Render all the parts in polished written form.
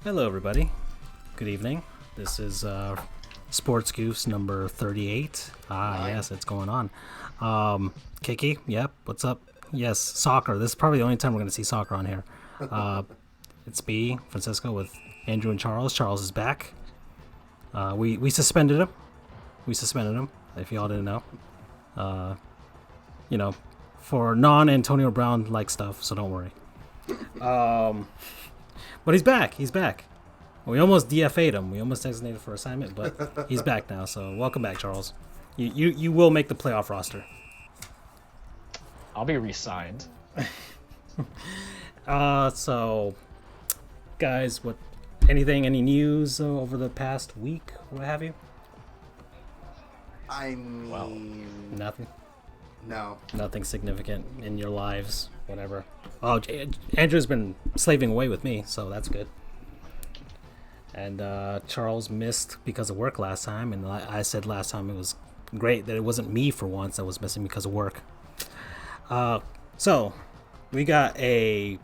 Hello, everybody. Good evening. This is Sports Goofs number 38. Yes, it's going on. Kiki, yep, what's up? Yes, soccer. This is probably the only time we're going to see soccer on here. It's me, Francisco, with Andrew and Charles. Charles is back. We suspended him. If y'all didn't know. For non-Antonio Brown-like stuff, so don't worry. But he's back. We almost DFA'd him. We almost designated for assignment, but he's back now. So welcome back, Charles. You will make the playoff roster. I'll be re-signed. So guys, any news over the past week? What have you? I mean, Well, Nothing. no. Nothing significant in your lives. Whatever. Oh, Andrew's been slaving away with me, so that's good. And Charles missed because of work last time, and I said last time it was great that it wasn't me for once that was missing because of work. So we got a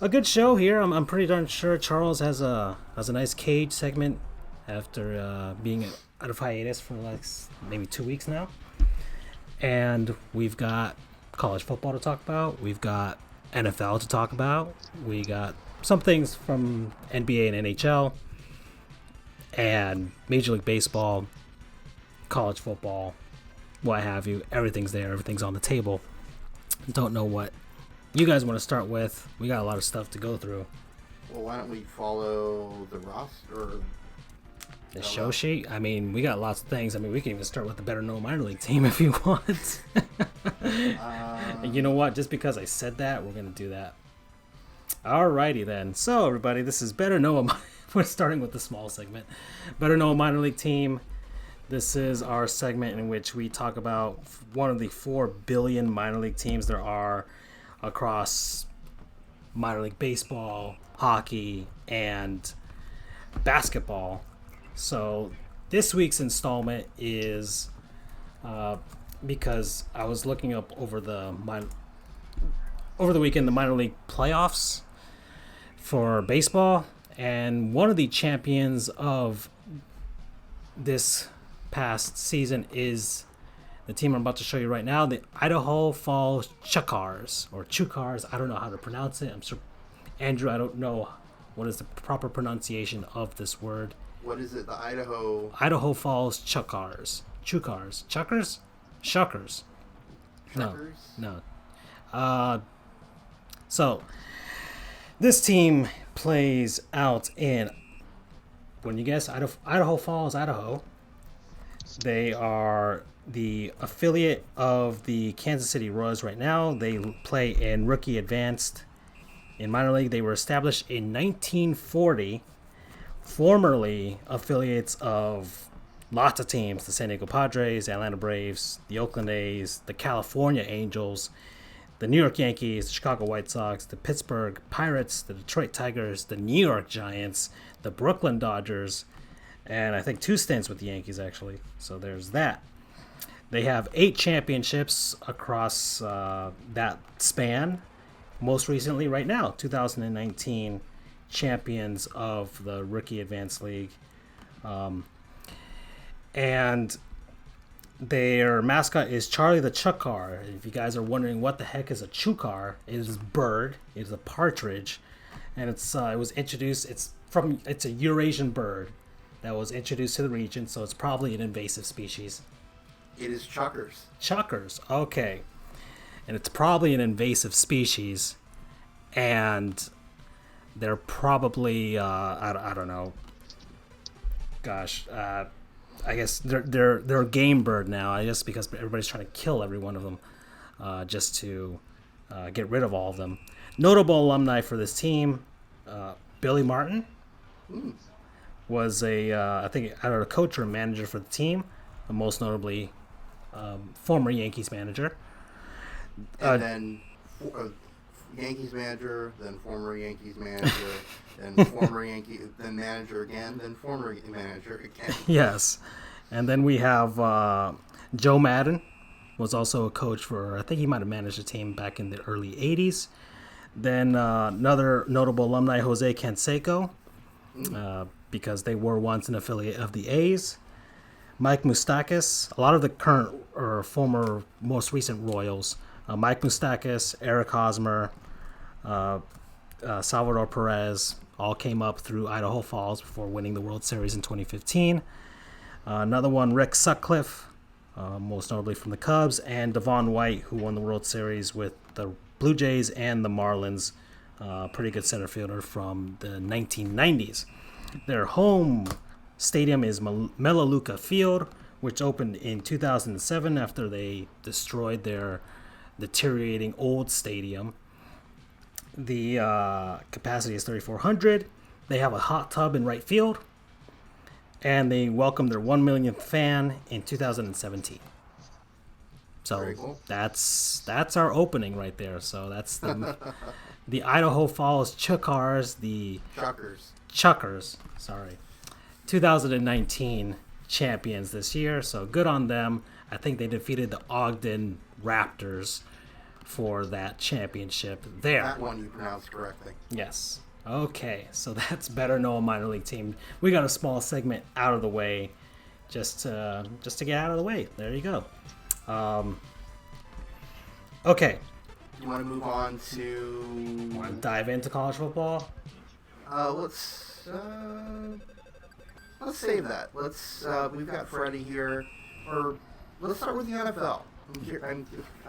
good show here. I'm pretty darn sure Charles has a nice cage segment after being out of hiatus for like maybe 2 weeks now. And we've got college football to talk about. We've got NFL to talk about. We got some things from NBA and NHL and Major League Baseball, college football, what have you. Everything's there. Everything's on the table. Don't know what you guys want to start with. We got a lot of stuff to go through. Well, why don't we follow the roster? The show sheet? I mean, we got lots of things. I mean, we can even start with the better known minor league team if you want. And you know what? Just because I said that, we're going to do that. Alrighty then. So, everybody, this is Better Know a We're starting with the small segment. Better Know a Minor League Team. This is our segment in which we talk about one of the 4 billion minor league teams there are across minor league baseball, hockey, and basketball. So this week's installment is because I was looking up over the weekend the minor league playoffs for baseball, and one of the champions of this past season is the team I'm about to show you right now, the Idaho Falls Chukars, or Chukars. I don't know how to pronounce it. I'm sure, Andrew, I don't know what is the proper pronunciation of this word. What is it? The Idaho Falls Chukars. Chuckers? Shuckers. Truckers? No. So, this team plays out in, when you guess, Idaho Falls, Idaho. They are the affiliate of the Kansas City Royals right now. They play in Rookie Advanced. In minor league, they were established in 1940. Formerly affiliates of lots of teams: the San Diego Padres, the Atlanta Braves, the Oakland A's, the California Angels, the New York Yankees, the Chicago White Sox, the Pittsburgh Pirates, the Detroit Tigers, the New York Giants, the Brooklyn Dodgers, and I think 2 stints with the Yankees, actually. So there's that. They have 8 championships across that span. Most recently, right now, 2019 champions of the Rookie Advanced League. And their mascot is Charlie the Chukar. If you guys are wondering what the heck is a Chukar, it is a bird. It is a partridge, and it was introduced. It's a Eurasian bird that was introduced to the region, so it's probably an invasive species. It is Chuckers. Chuckers, okay, and it's probably an invasive species, and they're probably I don't know. Gosh. I guess they're a game bird now. I guess because everybody's trying to kill every one of them, just to get rid of all of them. Notable alumni for this team: Billy Martin was I think either a coach or a manager for the team. Most notably, former Yankees manager. And then Yankees manager, then former Yankees manager, then former then manager again, then former manager again. Yes. And then we have Joe Madden, was also a coach for, I think he might have managed a team back in the early 80s. Then another notable alumni, Jose Canseco, because they were once an affiliate of the A's. Mike Moustakas, a lot of the current or former most recent Royals, Mike Moustakas, Eric Hosmer, Salvador Perez, all came up through Idaho Falls before winning the World Series in 2015. Another one, Rick Sutcliffe, most notably from the Cubs, and Devon White, who won the World Series with the Blue Jays and the Marlins. Pretty good center fielder from the 1990s. Their home stadium is Melaleuca Field, which opened in 2007 after they destroyed their deteriorating old stadium. The capacity is 3,400. They have a hot tub in right field, and they welcomed their 1 millionth fan in 2017. So Cool. that's our opening right there. So that's the Idaho Falls Chuckers, the Chuckers, sorry, 2019 champions this year. So good on them. I think they defeated the Ogden Raptors for that championship there. That one you pronounced correctly. Yes. Okay, so that's better know a minor league team. We got a small segment out of the way, just to get out of the way. There you go. Okay. You want to move on to? Want to dive into college football? Let's save that. We've got Freddie here, or let's start with the NFL.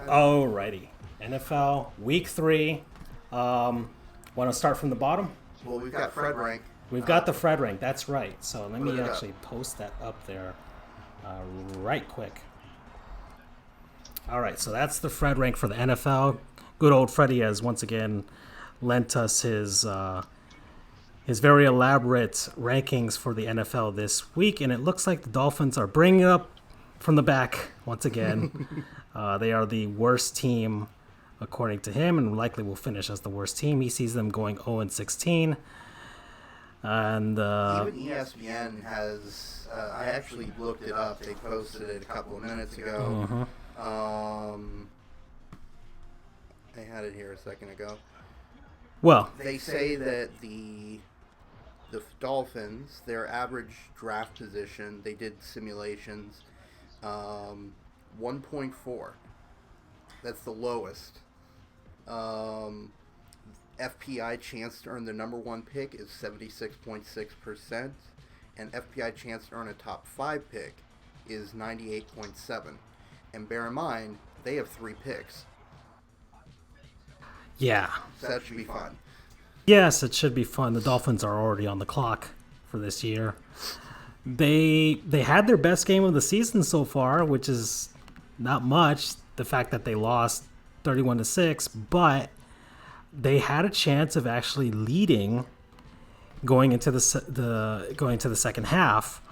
Alrighty, NFL Week 3. Want to start from the bottom? Well, we've got Fred rank. We've got the Fred rank. That's right. So let me Put it actually post that up there right quick. All right, so that's the Fred rank for the NFL. Good old Freddie has once again lent us his very elaborate rankings for the NFL this week, and it looks like the Dolphins are bringing it up from the back once again. They are the worst team according to him, and likely will finish as the worst team. He sees them going 0-16. And even ESPN has. I actually looked it up. They posted it a couple of minutes ago. I had it here a second ago. Well, they say that the Dolphins, their average draft position, they did simulations, 1.4. That's the lowest. FPI chance to earn the number one pick is 76.6%, and FPI chance to earn a top 5 pick is 98.7%. And bear in mind, they have 3 picks. Yeah. So that should be fun. Yes, it should be fun. The Dolphins are already on the clock for this year. They had their best game of the season so far, which is not much. The fact that they lost 31-6, but they had a chance of actually leading going into the second half.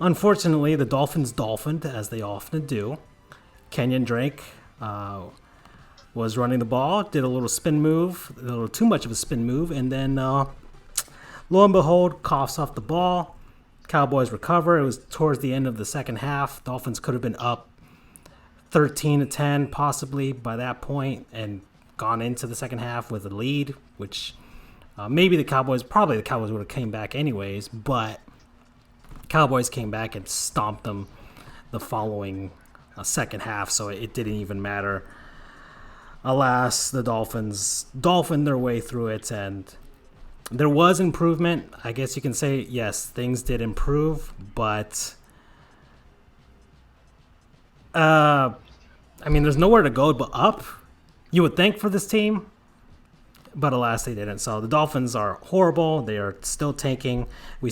Unfortunately, the Dolphins dolphined, as they often do. Kenyon Drake was running the ball, did a little spin move, a little too much of a spin move, and then lo and behold, coughs off the ball. Cowboys recover. It was towards the end of the second half. Dolphins could have been up 13-10 possibly by that point and gone into the second half with a lead, which probably the Cowboys would have came back anyways, but Cowboys came back and stomped them the following second half, so it didn't even matter. Alas, the Dolphins dolphined their way through it, and there was improvement. I guess you can say, yes, things did improve, but there's nowhere to go but up, you would think, for this team, but alas, they didn't. So the Dolphins are horrible. They are still tanking. We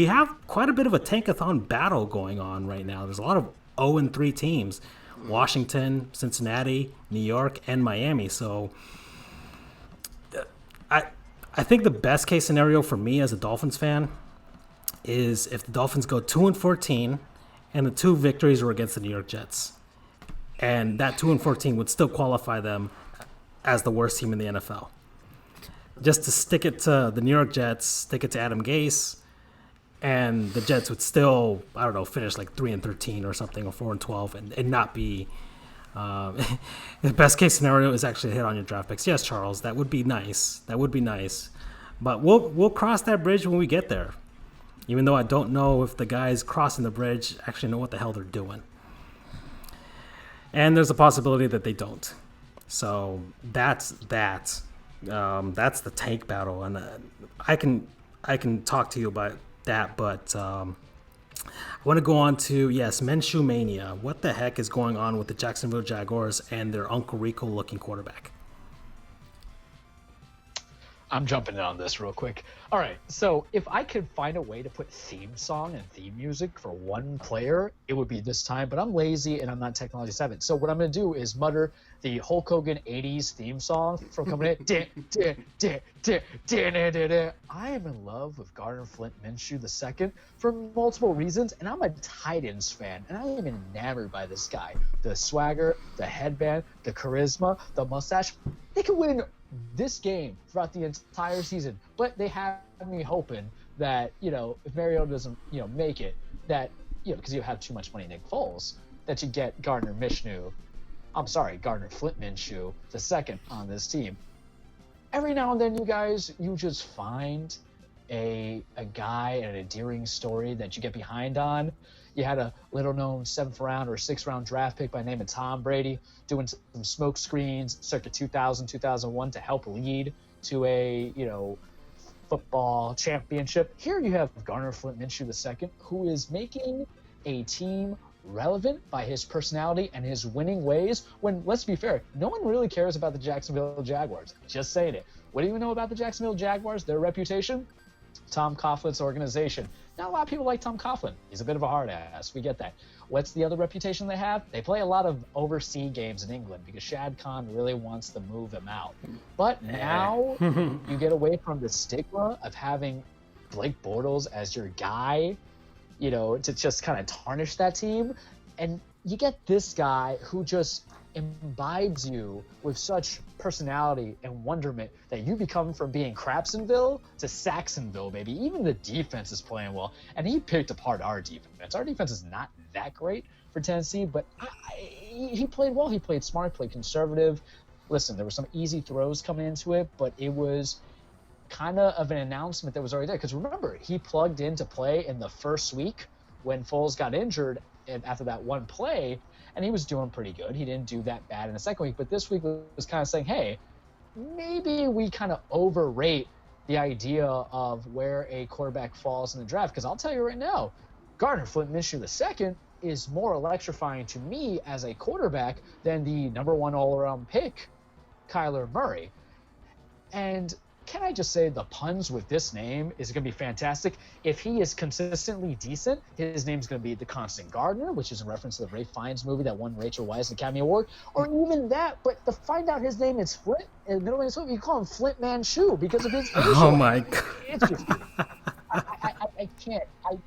have quite a bit of a tankathon battle going on right now. There's a lot of 0-3 teams. Washington, Cincinnati, New York, and Miami. So I think the best case scenario for me as a Dolphins fan is if the Dolphins go 2-14 and the 2 victories were against the New York Jets. And that 2-14 would still qualify them as the worst team in the NFL. Just to stick it to the New York Jets, stick it to Adam Gase, and the Jets would still, finish like 3-13 or something, or 4-12, and not be The best case scenario is actually a hit on your draft picks. Yes, Charles, that would be nice. That would be nice. But we'll cross that bridge when we get there. Even though I don't know if the guys crossing the bridge actually know what the hell they're doing. And there's a possibility that they don't. So that's that. That's the tank battle, and I can talk to you about that, but I want to go on to Minshew mania. What the heck is going on with the Jacksonville Jaguars and their Uncle Rico looking quarterback? I'm jumping in on this real quick. All right, so if I could find a way to put theme song and theme music for one player, it would be this time, but I'm lazy and I'm not technology savvy. So what I'm going to do is mutter the Hulk Hogan 80s theme song from coming in. I am in love with Gardner Flint Minshew II for multiple reasons, and I'm a Titans fan, and I am enamored by this guy. The swagger, the headband, the charisma, the mustache. They could win this game throughout the entire season, but they have me hoping that, if Mariota doesn't, make it, that, because you have too much money, Nick Foles, that you get Gardner Flint Minshew II on this team. Every now and then, you guys, you just find a guy and an endearing story that you get behind on. You had a little-known 7th round or 6th round draft pick by the name of Tom Brady doing some smoke screens circa 2000, 2001 to help lead to a, football championship. Here you have Gardner Flint Minshew II, who is making a team relevant by his personality and his winning ways when, let's be fair, no one really cares about the Jacksonville Jaguars. Just saying it. What do you know about the Jacksonville Jaguars? Their reputation? Tom Coughlin's organization. Not a lot of people like Tom Coughlin. He's a bit of a hard ass. We get that. What's the other reputation they have? They play a lot of overseas games in England because Shad Khan really wants to move him out. But now you get away from the stigma of having Blake Bortles as your guy, to just kind of tarnish that team. And you get this guy who just imbibes you with such personality and wonderment that you become from being Crapsonville to Saxonville, baby. Even the defense is playing well. And he picked apart our defense. Our defense is not that great for Tennessee, but he played well. He played smart, played conservative. Listen, there were some easy throws coming into it, but it was kind of an announcement that was already there. Because remember, he plugged into play in the first week when Foles got injured and after that one play, and he was doing pretty good. He didn't do that bad in the second week, but this week was kind of saying, hey, maybe we kind of overrate the idea of where a quarterback falls in the draft. Because I'll tell you right now, Gardner Flint Minshew II is more electrifying to me as a quarterback than the number one all-around pick, Kyler Murray. And can I just say the puns with this name is going to be fantastic. If he is consistently decent, his name's going to be The Constant Gardener, which is a reference to the Ray Fiennes movie that won Rachel Weisz an Academy Award, or even that. But to find out his name is Flint, and the middle name is Flint, you call him Flint Minshew because of his facial. Oh my God. It's just, I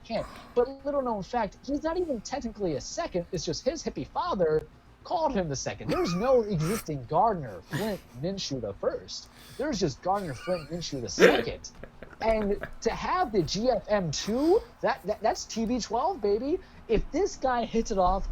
can't. But little known fact, he's not even technically a second. It's just his hippie father called him the second. There's no existing Gardner Flint Minshew the first. There's just Gardner Flint Minshew the second. And to have the GFM2, that's TB12, baby. If this guy hits it off,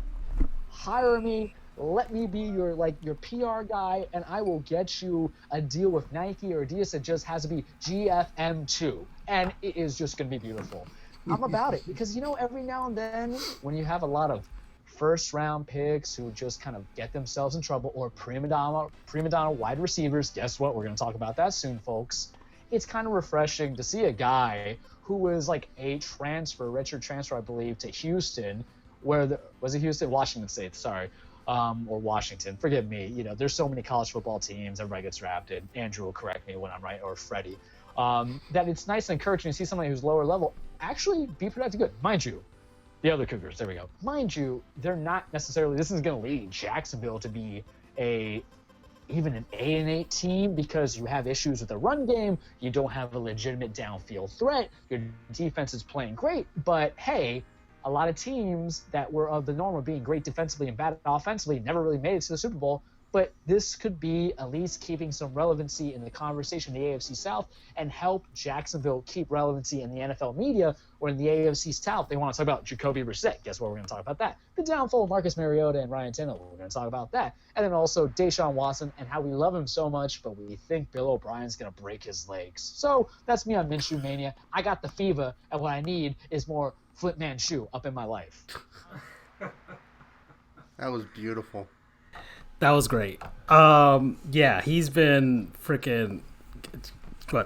hire me. Let me be your PR guy, and I will get you a deal with Nike or Adidas that just has to be GFM2. And it is just going to be beautiful. I'm about it because, every now and then when you have a lot of first-round picks who just kind of get themselves in trouble, or prima donna wide receivers. Guess what? We're going to talk about that soon, folks. It's kind of refreshing to see a guy who was like a redshirt transfer, I believe, to Houston, was it Houston? Washington State, sorry, or Washington. Forgive me. There's so many college football teams. Everybody gets drafted. Andrew will correct me when I'm right, or Freddie. That it's nice and encouraging to see somebody who's lower level actually be productive good. Mind you, the other Cougars, there we go. Mind you, they're not necessarily, this is going to lead Jacksonville to be even an 8-8 team because you have issues with the run game. You don't have a legitimate downfield threat. Your defense is playing great, but hey, a lot of teams that were of the norm of being great defensively and bad offensively never really made it to the Super Bowl. but this could be at least keeping some relevancy in the conversation in the AFC South and help Jacksonville keep relevancy in the NFL media, or in the AFC South. They want to talk about Jacoby Brissett. Guess what? We're going to talk about that. The downfall of Marcus Mariota and Ryan Tannehill. We're going to talk about that. And then also Deshaun Watson and how we love him so much, but we think Bill O'Brien's going to break his legs. So that's me on Minshew Mania. I got the fever, and what I need is more Flip Manchu up in my life. That was beautiful. That was great. Yeah, he's been freaking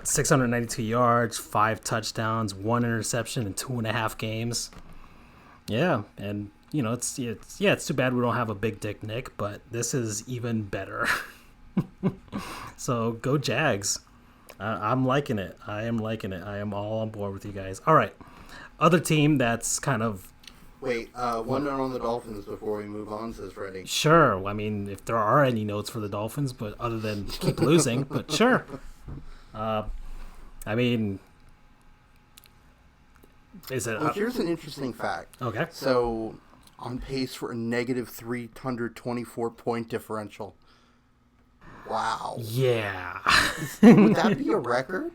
692 yards, 5 touchdowns, 1 interception in 2.5 games. Yeah, and it's too bad we don't have a big dick Nick, but this is even better. So go Jags. I'm liking it. I am liking it. I am all on board with you guys. All right, other team that's kind of. Wait, one note on the Dolphins before we move on, says Freddie. Sure. I mean, if there are any notes for the Dolphins, but other than keep losing, but sure. I mean, is it? Well, here's an interesting fact. Okay. So, on pace for a negative 324 point differential. Wow. Yeah. Would that be a record?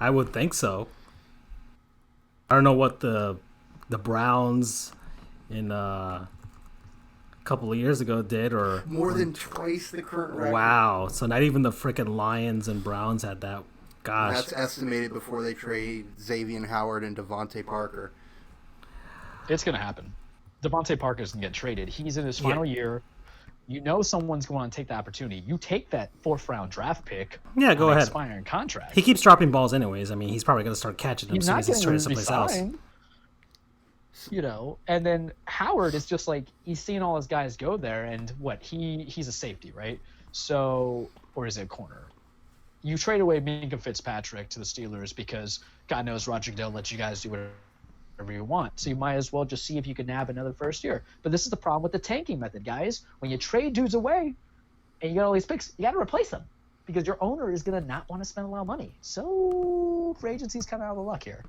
I would think so. I don't know what the Browns in a couple of years ago did, or more than twice the current record. Wow. So not even the freaking Lions and Browns had that. Gosh. That's estimated before they trade Xavier Howard and Devontae Parker. It's going to happen. Devontae Parker's going to get traded. He's in his final year. Someone's going to take the opportunity. You take that 4th-round draft pick. Yeah, go ahead. Expiring contract. He keeps dropping balls anyways. I mean, he's probably going to start catching them as soon as he's traded someplace else. And then Howard is just like, he's seeing all his guys go there, and he's a safety, right? So, or is it a corner? You trade away Minka Fitzpatrick to the Steelers because God knows Roger Goodell lets you guys do whatever you want. So you might as well just see if you can nab another first year. But this is the problem with the tanking method, guys. When you trade dudes away and you got all these picks, you got to replace them because your owner is going to not want to spend a lot of money. So free agency's kind of out of luck here.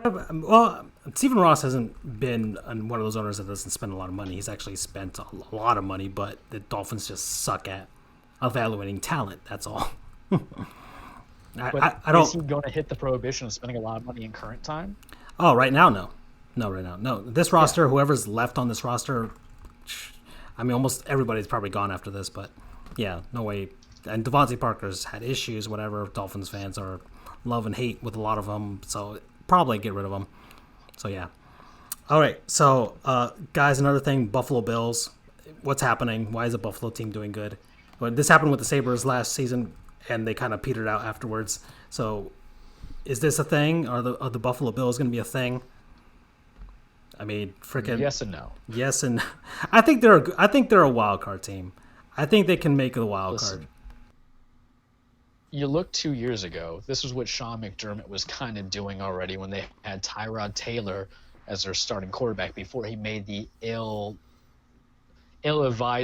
Well, Stephen Ross hasn't been one of those owners that doesn't spend a lot of money. He's actually spent a lot of money, but the Dolphins just suck at evaluating talent. That's all. I don't. Is he going to hit the prohibition of spending a lot of money in current time? Oh, right now, no. Right now, no. This roster, whoever's left on this roster, I mean, almost everybody's probably gone after this, but yeah, no way. And Devontae Parker's had issues, whatever. Dolphins fans are love and hate with a lot of them, so probably get rid of them. So yeah. All right, so guys, another thing, Buffalo Bills. What's happening? Why is the Buffalo team doing good? Well, this happened with the Sabres last season, and they kind of petered out afterwards. So is this a thing? Are the Buffalo Bills going to be a thing? I mean, freaking yes and no. Yes and I think they're a wild card team. I think they can make the wild card. You look 2 years ago. This is what Sean McDermott was kind of doing already when they had Tyrod Taylor as their starting quarterback before he made the ill-advised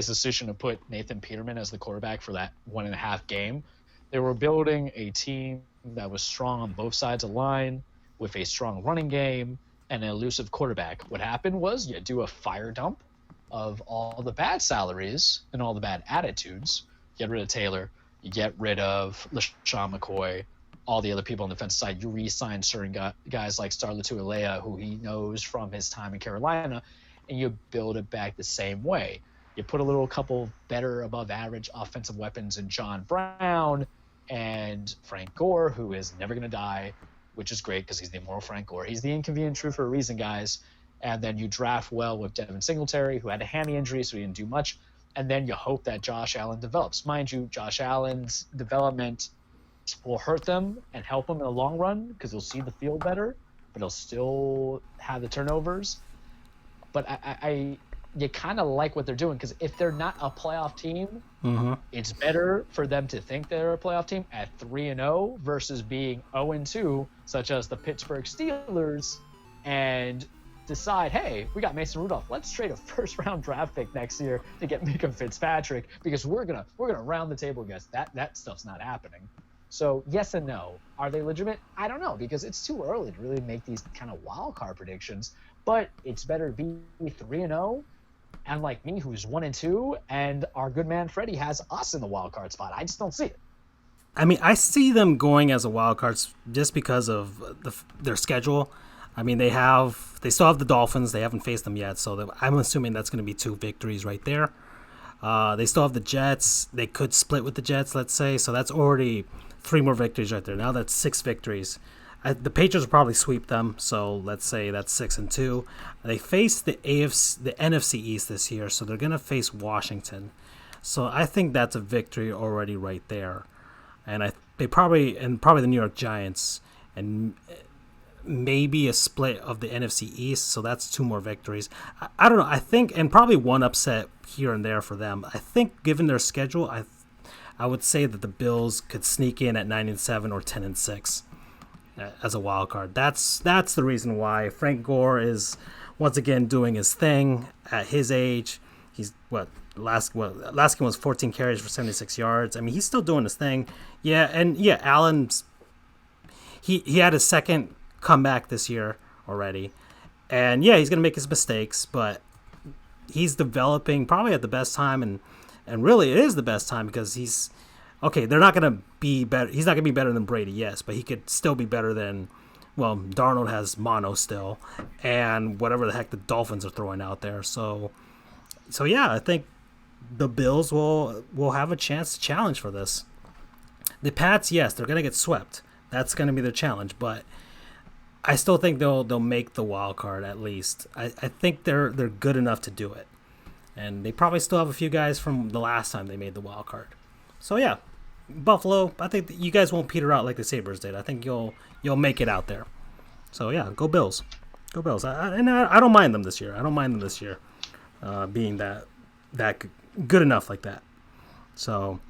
decision to put Nathan Peterman as the quarterback for that 1.5 game. They were building a team that was strong on both sides of the line with a strong running game and an elusive quarterback. What happened was you do a fire dump of all the bad salaries and all the bad attitudes. Get rid of Taylor. You get rid of LaShawn McCoy, all the other people on the defensive side. You re-sign certain guys like Star Latualea, who he knows from his time in Carolina, and you build it back the same way. You put a couple better above average offensive weapons in John Brown and Frank Gore, who is never going to die, which is great because he's the immortal Frank Gore. He's the inconvenient truth for a reason, guys. And then you draft well with Devin Singletary, who had a hammy injury, so he didn't do much. And then you hope that Josh Allen develops. Mind you, Josh Allen's development will hurt them and help them in the long run because he'll see the field better, but he'll still have the turnovers. But you kind of like what they're doing because if they're not a playoff team, it's better for them to think they're a playoff team at 3-0 versus being 0-2, such as the Pittsburgh Steelers, and decide, hey, we got Mason Rudolph. Let's trade a first-round draft pick next year to get Minka Fitzpatrick because we're gonna round the table, guys. That stuff's not happening. So yes and no. Are they legitimate? I don't know because it's too early to really make these kind of wild card predictions. But it's better to be 3-0 and like me, who's 1-2, and our good man Freddie has us in the wild card spot. I just don't see it. I mean, I see them going as a wild card just because of their schedule. I mean, they still have the Dolphins. They haven't faced them yet, so I'm assuming that's going to be 2 victories right there. They still have the Jets. They could split with the Jets, let's say. So that's already 3 more victories right there. Now that's 6 victories. The Patriots will probably sweep them. So let's say that's 6-2. They face the NFC East this year, so they're going to face Washington. So I think that's a victory already right there. And probably the New York Giants, and maybe a split of the NFC East, so that's 2 more victories. I don't know. I think, and probably 1 upset here and there for them. I think, given their schedule, I would say that the Bills could sneak in at 9-7 or 10-6 as a wild card. That's the reason why Frank Gore is once again doing his thing at his age. He's last game was 14 carries for 76 yards. I mean, he's still doing his thing. Yeah, Allen's he had his second comeback this year already. And yeah, he's going to make his mistakes, but he's developing probably at the best time, and really it is the best time because he's okay. They're not going to be better. He's not going to be better than Brady, yes, but he could still be better than, well, Darnold has mono still, and whatever the heck the Dolphins are throwing out there. So yeah, I think the Bills will have a chance to challenge for this. The Pats, yes, they're going to get swept. That's going to be their challenge, but I still think they'll make the wild card at least. I think they're good enough to do it, and they probably still have a few guys from the last time they made the wild card. So yeah, Buffalo. I think that you guys won't peter out like the Sabres did. I think you'll make it out there. So yeah, go Bills, go Bills. I don't mind them this year. I don't mind them this year being that good enough like that. So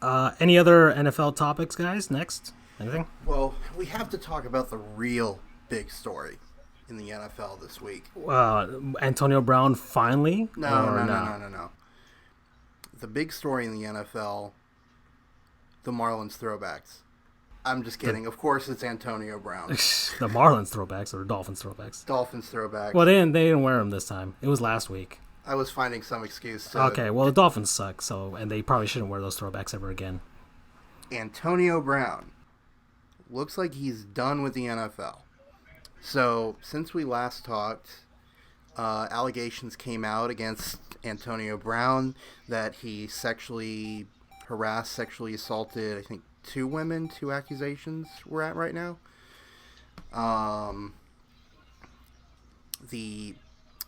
any other NFL topics, guys? Next. Anything? Well, we have to talk about the real big story in the NFL this week. Antonio Brown finally? No. The big story in the NFL, the Marlins throwbacks. I'm just kidding. Of course, it's Antonio Brown. The Marlins throwbacks or the Dolphins throwbacks? Dolphins throwbacks. Well, they didn't wear them this time. It was last week. I was finding some excuse to... Okay, well, the Dolphins suck, and they probably shouldn't wear those throwbacks ever again. Antonio Brown looks like he's done with the NFL. So, since we last talked, allegations came out against Antonio Brown that he sexually harassed, sexually assaulted, I think, 2 women. 2 accusations we're at right now. The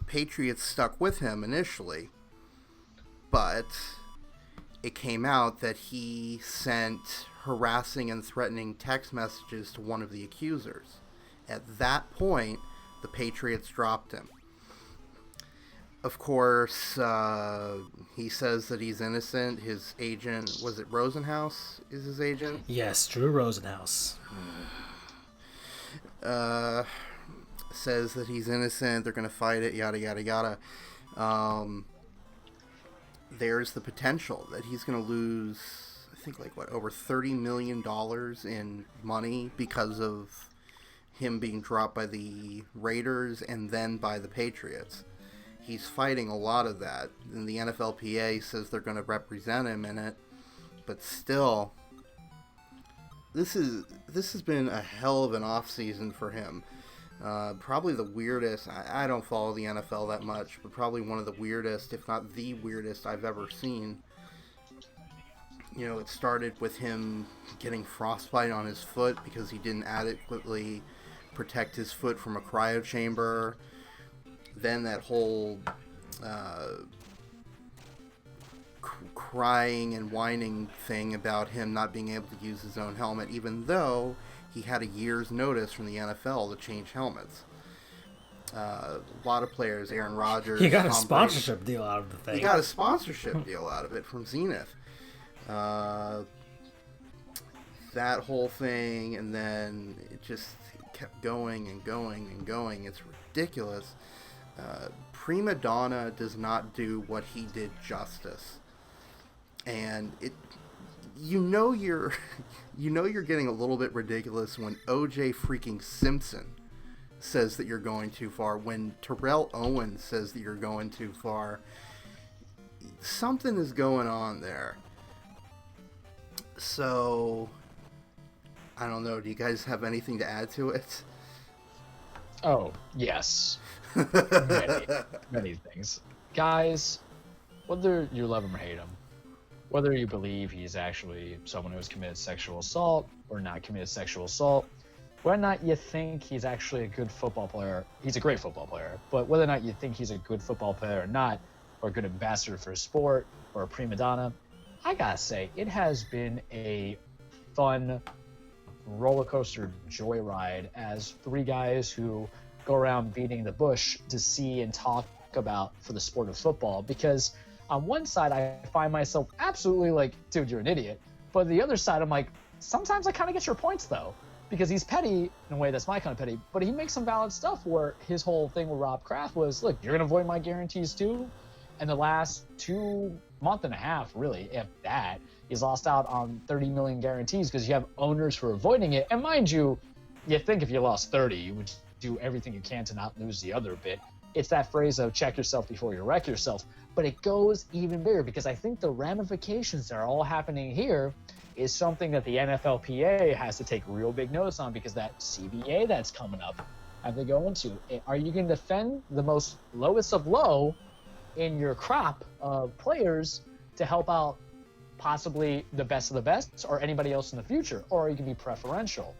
Patriots stuck with him initially, but it came out that he sent harassing and threatening text messages to one of the accusers. At that point, the Patriots dropped him. Of course, he says that he's innocent. His agent, was it Rosenhaus is his agent? Yes, Drew Rosenhaus. Says that he's innocent. They're going to fight it, yada, yada, yada. There's the potential that he's going to lose, I think, over $30 million in money because of him being dropped by the Raiders and then by the Patriots. He's fighting a lot of that, and the NFLPA says they're going to represent him in it, but still, this has been a hell of an off season for him. Probably the weirdest. I don't follow the NFL that much, but probably one of the weirdest, if not the weirdest, I've ever seen. You know, it started with him getting frostbite on his foot because he didn't adequately protect his foot from a cryo chamber. Then that whole crying and whining thing about him not being able to use his own helmet, even though he had a year's notice from the NFL to change helmets. A lot of players, Aaron Rodgers. He got a sponsorship deal out of the thing. He got a sponsorship deal out of it from Zenith. That whole thing, and then it just kept going and going and going. It's ridiculous. Prima Donna does not do what he did justice, and you're getting a little bit ridiculous when O.J. freaking Simpson says that you're going too far, when Terrell Owens says that you're going too far, something is going on there. So, I don't know. Do you guys have anything to add to it? Oh, yes. Many things. Guys, whether you love him or hate him, whether you believe he's actually someone who's committed sexual assault or not committed sexual assault, whether or not you think he's actually a good football player, he's a great football player, but whether or not you think he's a good football player or not, or a good ambassador for a sport, or a prima donna, I gotta say, it has been a fun roller coaster joyride as three guys who go around beating the bush to see and talk about for the sport of football. Because on one side, I find myself absolutely like, dude, you're an idiot. But the other side, I'm like, sometimes I kind of get your points, though. Because he's petty in a way that's my kind of petty, but he makes some valid stuff where his whole thing with Rob Kraft was, look, you're going to avoid my guarantees too. And the last 2 months and a half, really, if that, he's lost out on 30 million guarantees because you have owners who are avoiding it. And mind you, you think if you lost 30, you would do everything you can to not lose the other bit. It's that phrase of check yourself before you wreck yourself. But it goes even bigger because I think the ramifications that are all happening here is something that the NFLPA has to take real big notice on, because that CBA that's coming up, as they go into, are you going to defend the most lowest of low in your crop of players to help out possibly the best of the best or anybody else in the future? Or are you going to be preferential?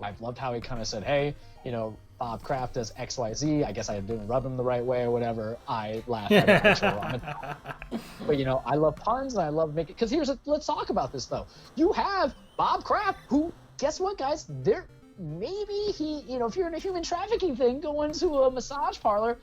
I've loved how he kind of said, hey, you know, Bob Kraft does X, Y, Z. I guess I didn't rub him the right way or whatever. I laugh at it. But, you know, I love puns and I love making... Because let's talk about this, though. You have Bob Kraft, who, guess what, guys? Maybe he, you know, if you're in a human trafficking thing, going to a massage parlor,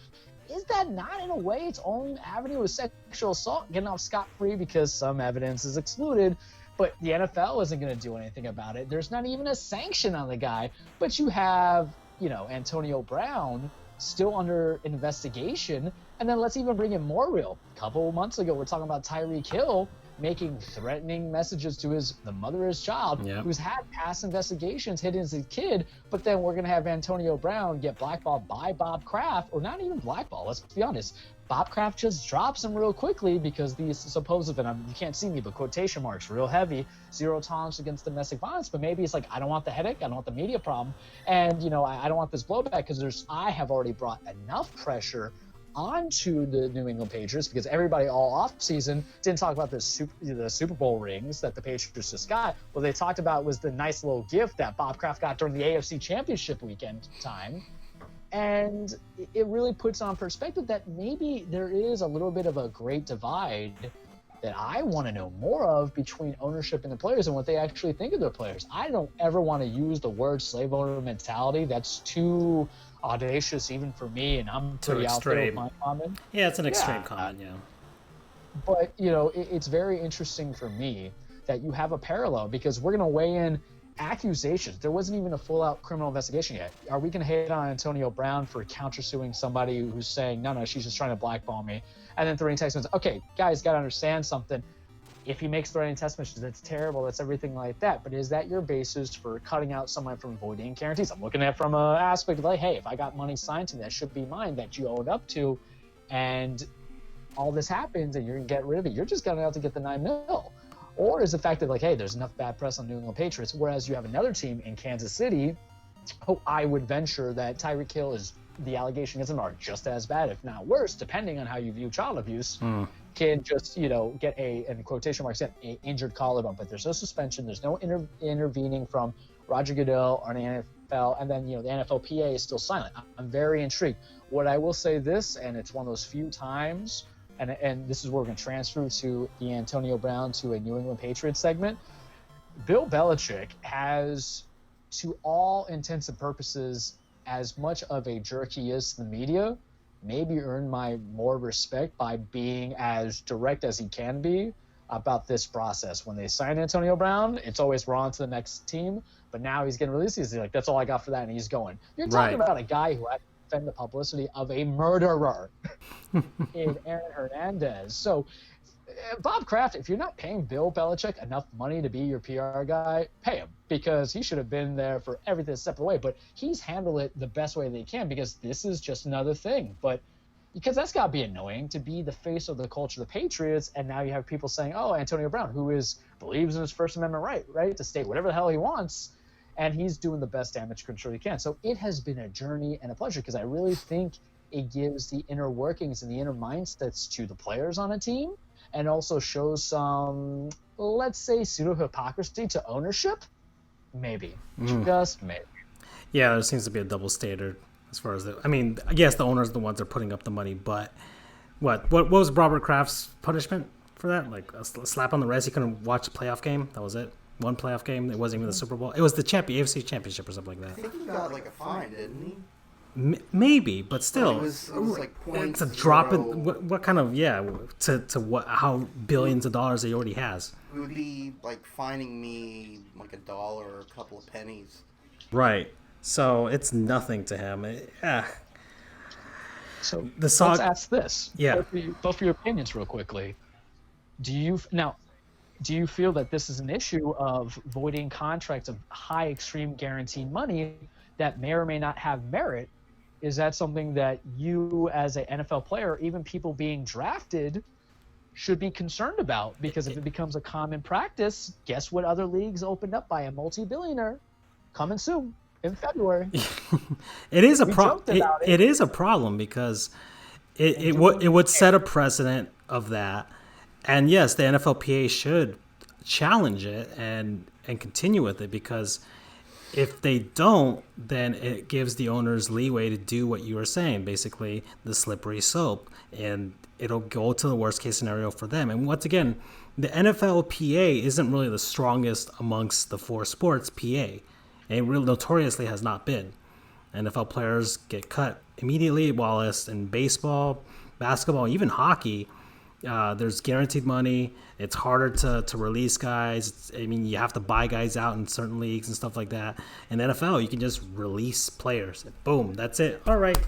is that not, in a way, its own avenue of sexual assault? Getting off scot-free because some evidence is excluded, but the NFL isn't going to do anything about it. There's not even a sanction on the guy. But you have, you know, Antonio Brown still under investigation. And then let's even bring it more real. A couple of months ago, we're talking about Tyreek Hill making threatening messages to the mother of his child, who's had past investigations hitting his kid. But then we're going to have Antonio Brown get blackballed by Bob Kraft, or not even blackball, let's be honest. Bob Kraft just drops him real quickly because these supposed, and you can't see me, but quotation marks, real heavy, zero tolerance against domestic violence. But maybe it's like, I don't want the headache, I don't want the media problem, and, you know, I don't want this blowback because I have already brought enough pressure onto the New England Patriots, because everybody all offseason didn't talk about the Super Bowl rings that the Patriots just got. What they talked about was the nice little gift that Bob Kraft got during the AFC Championship weekend time. And it really puts on perspective that maybe there is a little bit of a great divide that I want to know more of between ownership and the players and what they actually think of their players. I don't ever want to use the word slave owner mentality. That's too audacious even for me, and I'm pretty out there with my comment. Yeah, it's an extreme comment, But, you know, it's very interesting for me that you have a parallel, because we're going to weigh in accusations. There wasn't even a full-out criminal investigation yet. Are we going to hate on Antonio Brown for countersuing somebody who's saying, no, she's just trying to blackball me? And then throwing text messages. Okay, guys, got to understand something. If he makes threatening text messages, that's terrible. That's everything like that. But is that your basis for cutting out someone from avoiding guarantees? I'm looking at it from an aspect of like, hey, if I got money signed to me, that should be mine that you owned up to, and all this happens and you're going to get rid of it, you're just going to have to get the $9 million. Or is the fact that, like, hey, there's enough bad press on New England Patriots, whereas you have another team in Kansas City, who I would venture that Tyreek Hill is, the allegation isn't, are just as bad, if not worse, depending on how you view child abuse, can just, you know, get in quotation marks, an injured collarbone. But there's no suspension, there's no intervening from Roger Goodell or the NFL, and then, you know, the NFLPA is still silent. I'm very intrigued. What I will say this, and it's one of those few times, and this is where we're going to transfer to the Antonio Brown to a New England Patriots segment. Bill Belichick has, to all intents and purposes, as much of a jerk he is to the media, maybe earned my more respect by being as direct as he can be about this process. When they signed Antonio Brown, it's always we're on to the next team, but now he's getting released. He's like, that's all I got for that, and he's going. You're talking about a guy who had to defend the publicity of a murderer in Aaron Hernandez. So, Bob Kraft, if you're not paying Bill Belichick enough money to be your PR guy, pay him. because he should have been there for everything step of the way. But he's handled it the best way they can because this is just another thing. But because that's got to be annoying to be the face of the culture of the Patriots, and now you have people saying, "Oh, Antonio Brown, who believes in his First Amendment right to state whatever the hell he wants," and he's doing the best damage control he can. So it has been a journey and a pleasure because I really think it gives the inner workings and the inner mindsets to the players on a team, and also shows some, let's say, pseudo hypocrisy to ownership, maybe, just maybe. Yeah, there seems to be a double standard. As far as I mean, I guess the owners are the ones that are putting up the money, but what was Robert Kraft's punishment for that? Like a slap on the wrist? He couldn't watch a playoff game. That was it. One playoff game. It wasn't even the Super Bowl. It was the AFC Championship or something like I that. think he got like a fine, didn't he? Maybe, but still, It was like it's a drop in. What kind of to what how billions of dollars he already has. It would be like fining me like $1 or a couple of pennies. Right. So it's nothing to him. So let's ask this. Yeah. Both of your opinions real quickly. Do you feel that this is an issue of voiding contracts of high extreme guaranteed money that may or may not have merit? Is that something that you as an NFL player, even people being drafted, should be concerned about? Because if it becomes a common practice, guess what other leagues opened up by a multi-billionaire coming soon? In February. It is a problem. It is a problem because it would set a precedent of that, and yes, the NFLPA should challenge it and continue with it, because if they don't, then it gives the owners leeway to do what you were saying, basically the slippery slope, and it'll go to the worst case scenario for them. And once again, the NFLPA isn't really the strongest amongst the four sports PA. And it really notoriously has not been. NFL players get cut immediately, while in baseball, basketball, even hockey, there's guaranteed money. It's harder to release guys. I mean, you have to buy guys out in certain leagues and stuff like that. In NFL, you can just release players. Boom, that's it. All right,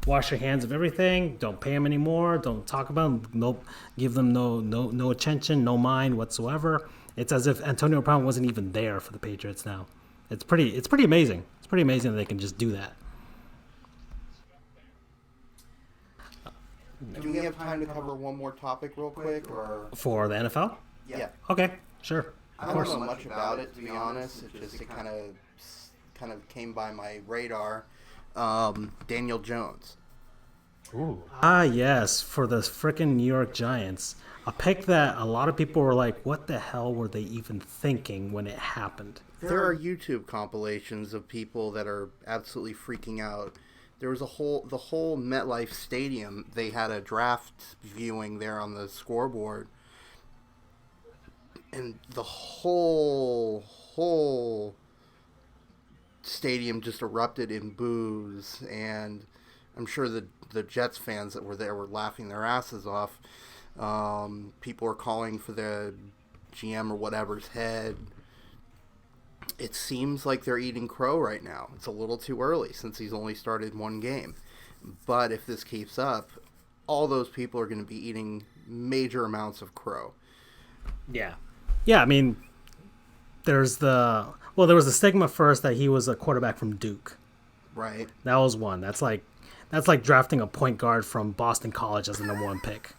wash your hands of everything. Don't pay them anymore. Don't talk about them. Nope. Give them no attention, no mind whatsoever. It's as if Antonio Brown wasn't even there for the Patriots now. It's pretty amazing. It's pretty amazing that they can just do that. Do we have time to cover one more topic real quick, or For the NFL? yeah? Okay, sure. I don't know much about it, to be honest. It kind of came by my radar. Daniel Jones. Ooh. Ah, yes, for the frickin' New York Giants. A pick that a lot of people were like, what the hell were they even thinking when it happened? There are YouTube compilations of people that are absolutely freaking out. There was the whole MetLife Stadium. They had a draft viewing there on the scoreboard, and the whole stadium just erupted in boos. And I'm sure the Jets fans that were there were laughing their asses off. People were calling for the GM or whatever's head. It seems like they're eating crow right now. It's a little too early since he's only started one game. But if this keeps up, all those people are going to be eating major amounts of crow. Yeah. Yeah, I mean, there was the stigma first that he was a quarterback from Duke. Right. That was one. That's like drafting a point guard from Boston College as the number one pick.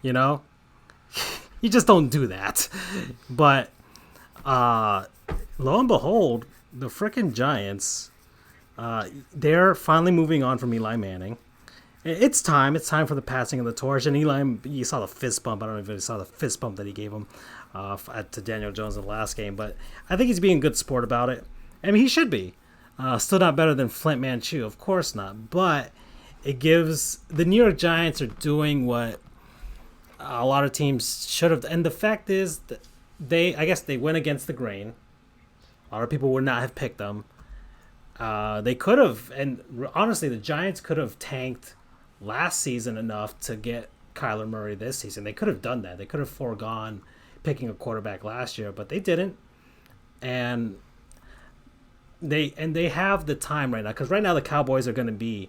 You know? You just don't do that. But lo and behold, the frickin' Giants, they're finally moving on from Eli Manning. It's time. It's time for the passing of the torch. And Eli, you saw the fist bump. I don't know if you saw the fist bump that he gave him to Daniel Jones in the last game. But I think he's being a good sport about it. I mean, he should be. Still not better than Flint Manchu. Of course not. But it gives... The New York Giants are doing what a lot of teams should have. And the fact is that I guess they went against the grain. A lot of people would not have picked them. They could have, and honestly, the Giants could have tanked last season enough to get Kyler Murray this season. They could have done that. They could have foregone picking a quarterback last year, but they didn't. And they have the time right now, because right now the Cowboys are going to be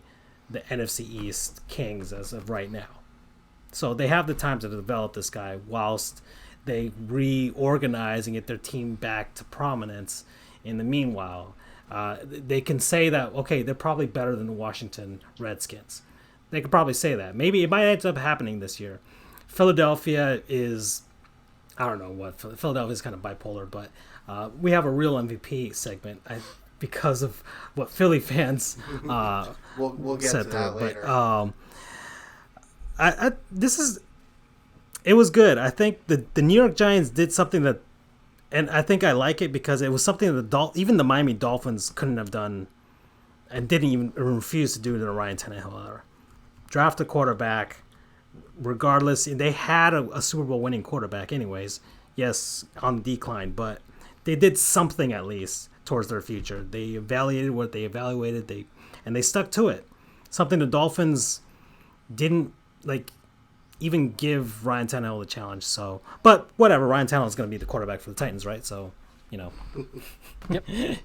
the NFC East kings as of right now. So they have the time to develop this guy whilst they reorganize and get their team back to prominence in the meanwhile, they can say that, okay, they're probably better than the Washington Redskins. They could probably say that. Maybe it might end up happening this year. Philadelphia is, I don't know what, Philadelphia is kind of bipolar, but we have a real MVP segment because of what Philly fans we'll get said to that through. later. But it was good. I think the New York Giants did something that, and I think I like it because it was something that even the Miami Dolphins couldn't have done and didn't even refuse to do to the Ryan Tannehill era. Draft a quarterback, regardless. They had a Super Bowl winning quarterback anyways. Yes, on decline, but they did something at least towards their future. They evaluated what they evaluated, and they stuck to it. Something the Dolphins didn't even give Ryan Tannehill the challenge. So, but whatever, Ryan Tannehill is going to be the quarterback for the Titans, right? So,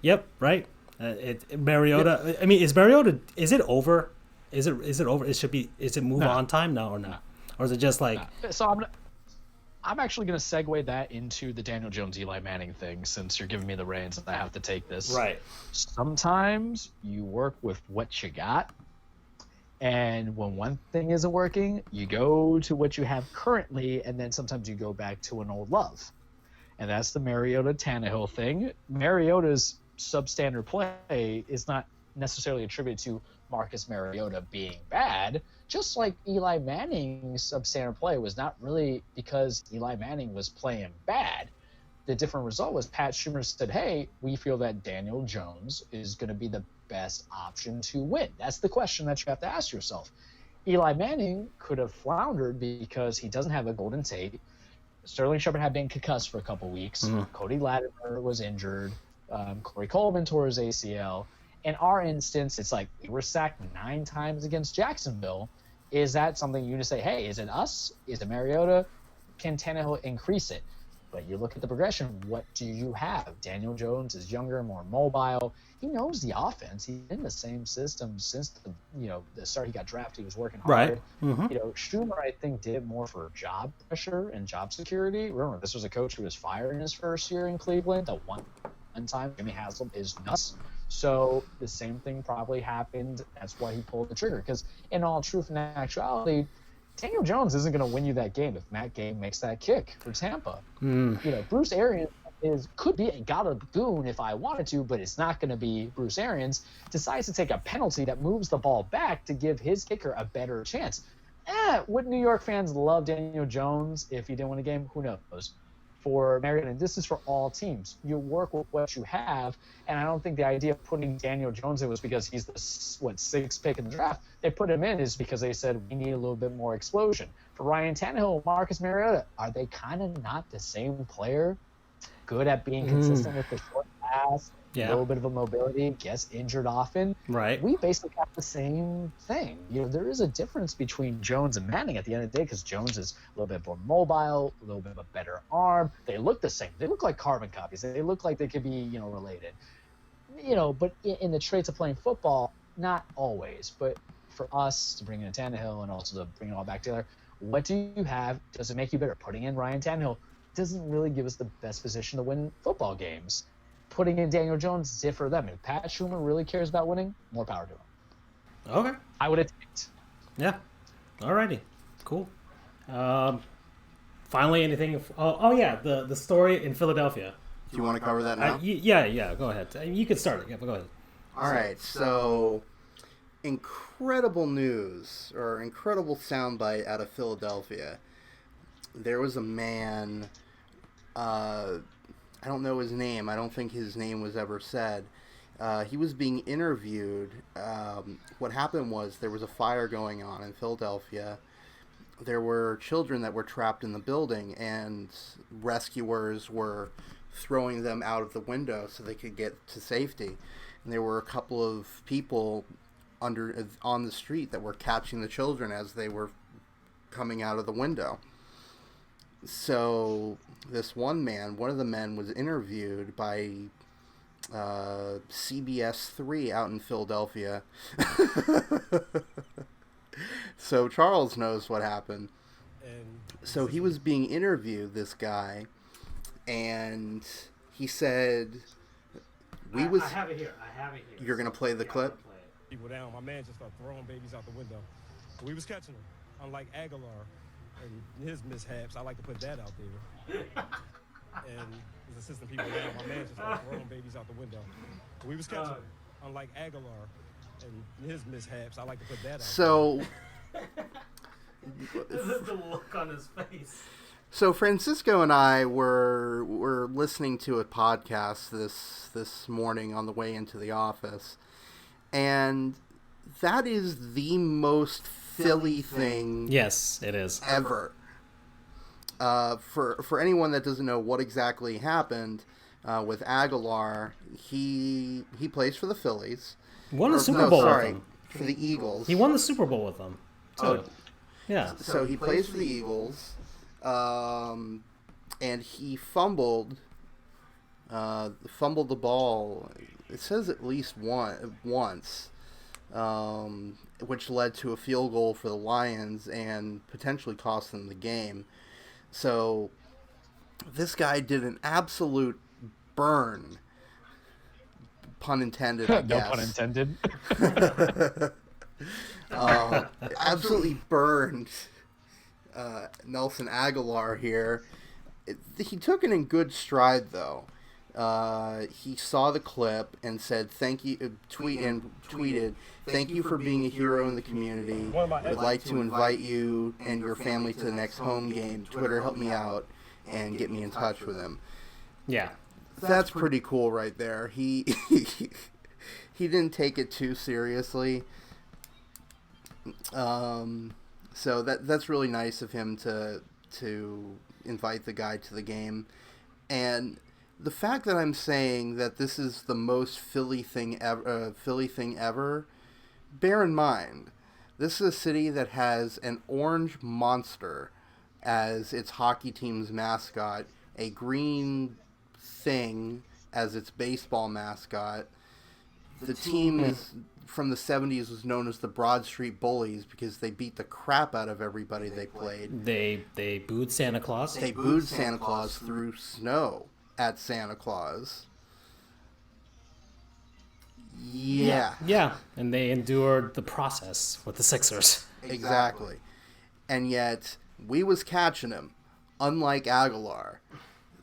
yep, right. Mariota. Yep. I mean, is Mariota? Is it over? Is it over? It should be. Is it move on time now or not? Or is it just like? So I'm actually going to segue that into the Daniel Jones, Eli Manning thing, since you're giving me the reins and I have to take this. Right. Sometimes you work with what you got, and when one thing isn't working, you go to what you have currently, and then sometimes you go back to an old love. And that's the Mariota Tannehill thing. Mariota's substandard play is not necessarily attributed to Marcus Mariota being bad, just like Eli Manning's substandard play was not really because Eli Manning was playing bad. The different result was Pat Schumer said, hey, we feel that Daniel Jones is going to be the best option to win. That's the question that you have to ask yourself. Eli Manning could have floundered because he doesn't have a Golden Tate. Sterling Shepard had been concussed for a couple weeks. Mm-hmm. Cody Latimer was injured. Corey Coleman tore his ACL. In our instance, it's like we were sacked 9 times against Jacksonville. Is that something you just say, hey, is it us? Is it Mariota? Can Tannehill increase it? But you look at the progression, what do you have? Daniel Jones is younger, more mobile. He knows the offense. He's in the same system since the start he got drafted. He was working hard. Right. Mm-hmm. Schumer, I think, did it more for job pressure and job security. Remember, this was a coach who was fired in his first year in Cleveland. At one time, Jimmy Haslam is nuts. So the same thing probably happened. That's why he pulled the trigger. Because in all truth and actuality, Daniel Jones isn't going to win you that game if Matt Gay makes that kick for Tampa. Bruce Arians could be a god of goon if I wanted to, but it's not going to be Bruce Arians. Decides to take a penalty that moves the ball back to give his kicker a better chance. Would New York fans love Daniel Jones if he didn't win a game? Who knows? For Mariota, and this is for all teams. You work with what you have, and I don't think the idea of putting Daniel Jones in was because he's the 6th pick in the draft. They put him in is because they said we need a little bit more explosion. For Ryan Tannehill, Marcus Mariota, are they kind of not the same player? Good at being consistent with the short pass, a little bit of a mobility, gets injured often. Right. We basically have the same thing. There is a difference between Jones and Manning at the end of the day because Jones is a little bit more mobile, a little bit of a better arm. They look the same. They look like carbon copies. They look like they could be, related. But in the traits of playing football, not always. But for us to bring in Tannehill and also to bring it all back together, what do you have? Does it make you better? Putting in Ryan Tannehill doesn't really give us the best position to win football games. Putting in Daniel Jones is it for them. If Pat Schumer really cares about winning, more power to him. Okay. I would have taken. Yeah. Alrighty. Cool. Finally, anything? The story in Philadelphia. Do you want to cover that now? Yeah. Go ahead. You can start it. Yeah, but go ahead. All right. So, incredible news or incredible soundbite out of Philadelphia. There was a man. I don't know his name. I don't think his name was ever said. He was being interviewed. What happened was there was a fire going on in Philadelphia. There were children that were trapped in the building, and rescuers were throwing them out of the window so they could get to safety. And there were a couple of people on the street that were catching the children as they were coming out of the window. So this one of the men was interviewed by CBS 3 out in Philadelphia. So Charles knows what happened. So he was being interviewed, this guy, and he said We was. I have it here. I have it here. You're gonna play the clip. People down. My man just started throwing babies out the window. We was catching them, unlike Aguilar and his mishaps. I like to put that out there. And his assistant people down. My man just started throwing babies out the window. We was catching them, unlike Aguilar and his mishaps. I like to put that out So. This is the look on his face. So Francisco and I were listening to a podcast this morning on the way into the office, and that is the most Philly thing. Yes, it is. Ever. For anyone that doesn't know what exactly happened with Aguilar, he plays for the Phillies. Won the Super Bowl with them. For the Eagles. He won the Super Bowl with them, too. Oh. Yeah. So he plays for the Eagles, and he fumbled the ball. It says at least once, which led to a field goal for the Lions and potentially cost them the game. So this guy did an absolute burn. Pun intended, I guess. No pun intended. Absolutely burned Nelson Aguilar here. He took it in good stride, though. He saw the clip and said, "Thank you." Tweeted, "Thank you for being a hero in the community. Would like to invite you and your family to the next home game. Twitter helped me out and get me in touch with him." Yeah. That's pretty cool, right there. He didn't take it too seriously. So that's really nice of him to invite the guy to the game. And the fact that I'm saying that this is the most Philly thing ever, bear in mind, this is a city that has an orange monster as its hockey team's mascot, a green thing as its baseball mascot. The team is from the 70s was known as the Broad Street Bullies because they beat the crap out of everybody they played. They booed Santa Claus. They booed Santa Claus through snow at Santa Claus. Yeah. Yeah, and they endured the process with the Sixers. Exactly. And yet, we was catching him, unlike Aguilar.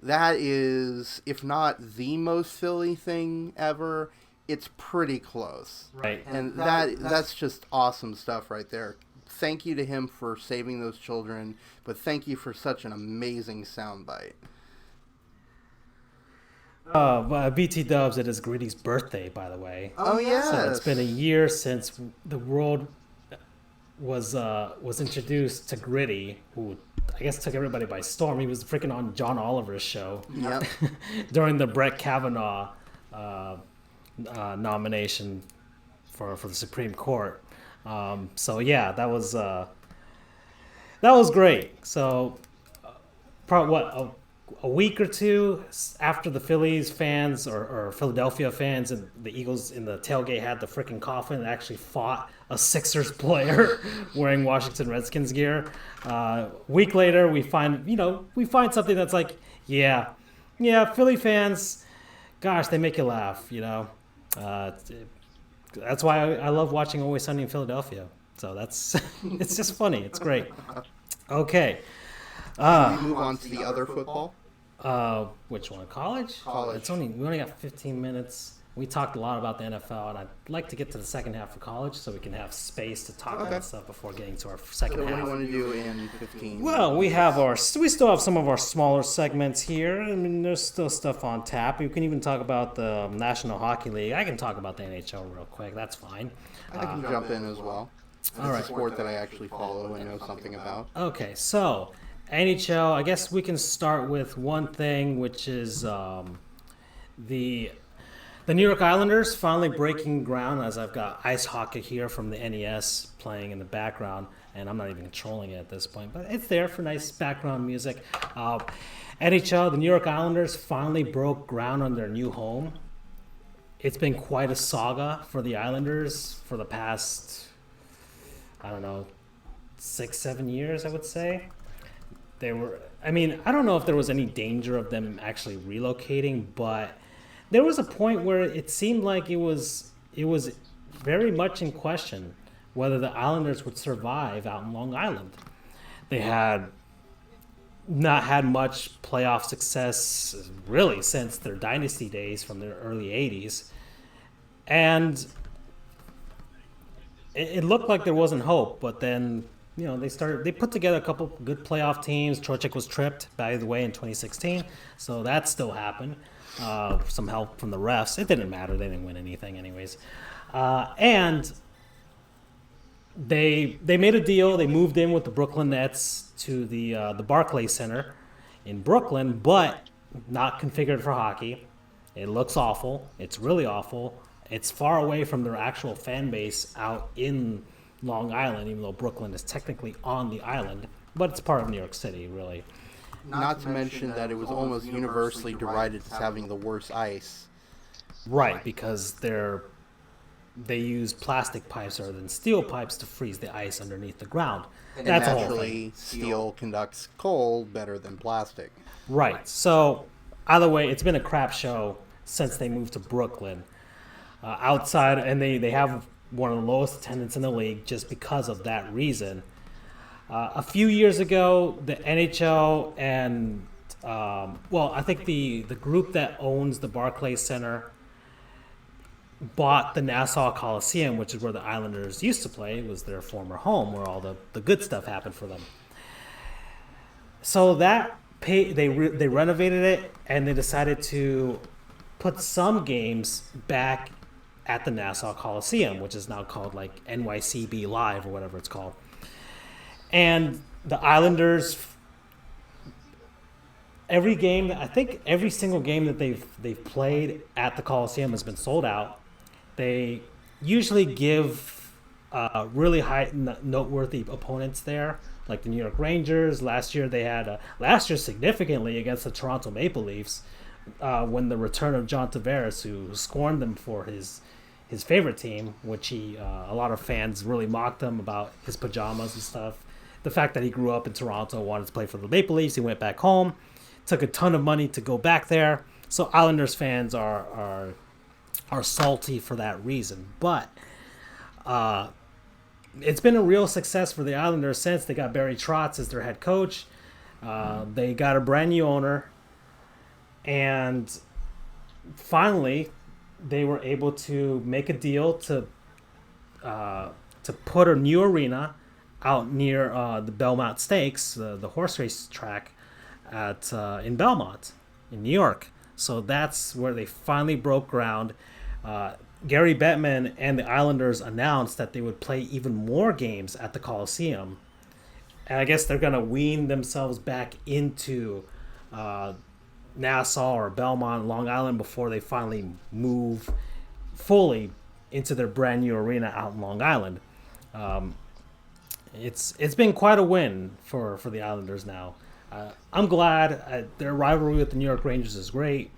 That is, if not the most Philly thing ever, it's pretty close. Right. And that's just awesome stuff right there. Thank you to him for saving those children, but thank you for such an amazing soundbite. BT Dubs, it is Gritty's birthday, by the way. Oh, yeah. So it's been a year since the world was introduced to Gritty, who I guess took everybody by storm. He was freaking on John Oliver's show. Yep. During the Brett Kavanaugh nomination for the Supreme Court. So yeah, that was great. So probably a week or two after the Phillies fans or Philadelphia fans and the Eagles in the tailgate had the freaking coffin and actually fought a Sixers player wearing Washington Redskins gear. Week later, we find something that's like, yeah, Philly fans, gosh, they make you laugh, That's why I love watching Always Sunny in Philadelphia. So that's it's just funny. It's great. Okay. Can we move on to the other football? Which one? College? College. We only got 15 minutes. We talked a lot about the NFL, and I'd like to get to the second half of college so we can have space to talk about stuff before getting to our second So half. what do you want to do in 15? Well, we still have some of our smaller segments here. I mean, there's still stuff on tap. We can even talk about the National Hockey League. I can talk about the NHL real quick. That's fine. I can jump in as well. All right. It's a sport that I actually follow and know something about. Okay, so NHL, I guess we can start with one thing, which is the New York Islanders finally breaking ground, as I've got ice hockey here from the NES playing in the background, and I'm not even controlling it at this point, but it's there for nice background music. NHL, the New York Islanders finally broke ground on their new home. It's been quite a saga for the Islanders for the past, 6-7 years, I would say. I don't know if there was any danger of them actually relocating, but there was a point where it seemed like it was very much in question whether the Islanders would survive out in Long Island. They had not had much playoff success really since their dynasty days from the early 80s. And it looked like there wasn't hope, but then they put together a couple good playoff teams. Trocheck was tripped, by the way, in 2016, so that still happened. Some help from the refs. It didn't matter; they didn't win anything, anyways. And they made a deal. They moved in with the Brooklyn Nets to the Barclays Center in Brooklyn, but not configured for hockey. It looks awful. It's really awful. It's far away from their actual fan base out in Long Island, even though Brooklyn is technically on the island, but it's part of New York City, really. Not to mention that it was almost universally derided as having the worst ice. Right, because they use plastic pipes rather than steel pipes to freeze the ice underneath the ground. And That's a whole naturally, thing. steel conducts cold better than plastic. Right. So, either way, it's been a crap show since they moved to Brooklyn. Outside, and they have one of the lowest attendance in the league just because of that reason. A few years ago, the NHL and I think the group that owns the Barclays Center bought the Nassau Coliseum, which is where the Islanders used to play. It was their former home where all the good stuff happened for them. So they renovated it, and they decided to put some games back at the Nassau Coliseum, which is now called like NYCB Live or whatever it's called. And the Islanders, every single game that they've played at the Coliseum has been sold out. They usually give really high noteworthy opponents there, like the New York Rangers. Last year significantly against the Toronto Maple Leafs, when the return of John Tavares, who scorned them for his favorite team, which a lot of fans really mocked him about his pajamas and stuff. The fact that he grew up in Toronto, wanted to play for the Maple Leafs, he went back home, took a ton of money to go back there. So Islanders fans are salty for that reason. But it's been a real success for the Islanders since they got Barry Trotz as their head coach. They got a brand new owner, and finally they were able to make a deal to put a new arena out near the Belmont Stakes, the horse race track in Belmont, in New York. So that's where they finally broke ground. Gary Bettman and the Islanders announced that they would play even more games at the Coliseum. And I guess they're going to wean themselves back into Nassau or Belmont, Long Island, before they finally move fully into their brand new arena out in Long Island. It's been quite a win for the Islanders now. I'm glad. Their rivalry with the New York Rangers is great.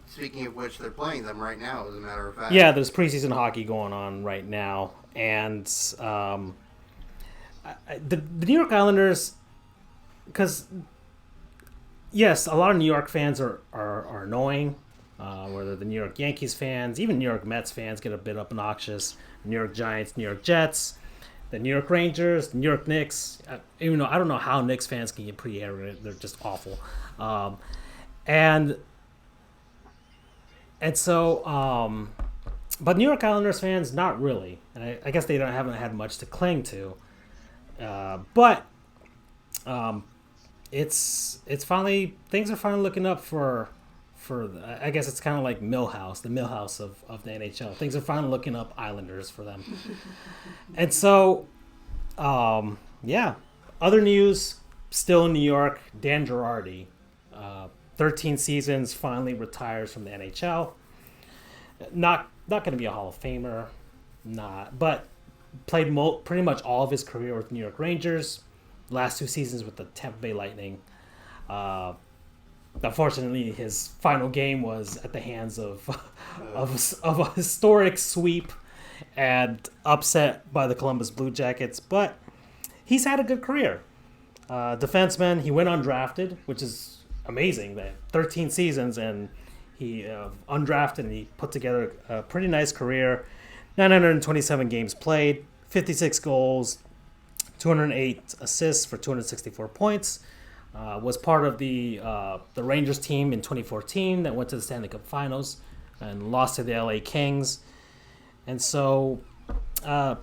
Speaking of which, they're playing them right now, as a matter of fact. Yeah, there's preseason hockey going on right now. And the New York Islanders, because, yes, a lot of New York fans are annoying, whether the New York Yankees fans, even New York Mets fans get a bit obnoxious, New York Giants, New York Jets, the New York Rangers, the New York Knicks. Even though I don't know how Knicks fans can get pretty arrogant. They're just awful. And so, but New York Islanders fans, not really. And I guess they haven't had much to cling to. But it's finally, things are finally looking up for I guess it's kind of like the Millhouse of the NHL. Things are finally looking up Islanders for them. And so, yeah. Other news, still in New York, Dan Girardi, 13 seasons, finally retires from the NHL. Not going to be a Hall of Famer, but played pretty much all of his career with New York Rangers. Last 2 seasons with the Tampa Bay Lightning. Unfortunately, his final game was at the hands of a historic sweep and upset by the Columbus Blue Jackets. But he's had a good career. Defenseman, he went undrafted, which is amazing. That 13 seasons and He undrafted and he put together a pretty nice career. 927 games played, 56 goals, 208 assists for 264 points. Was part of the Rangers team in 2014 that went to the Stanley Cup Finals and lost to the LA Kings. And so, and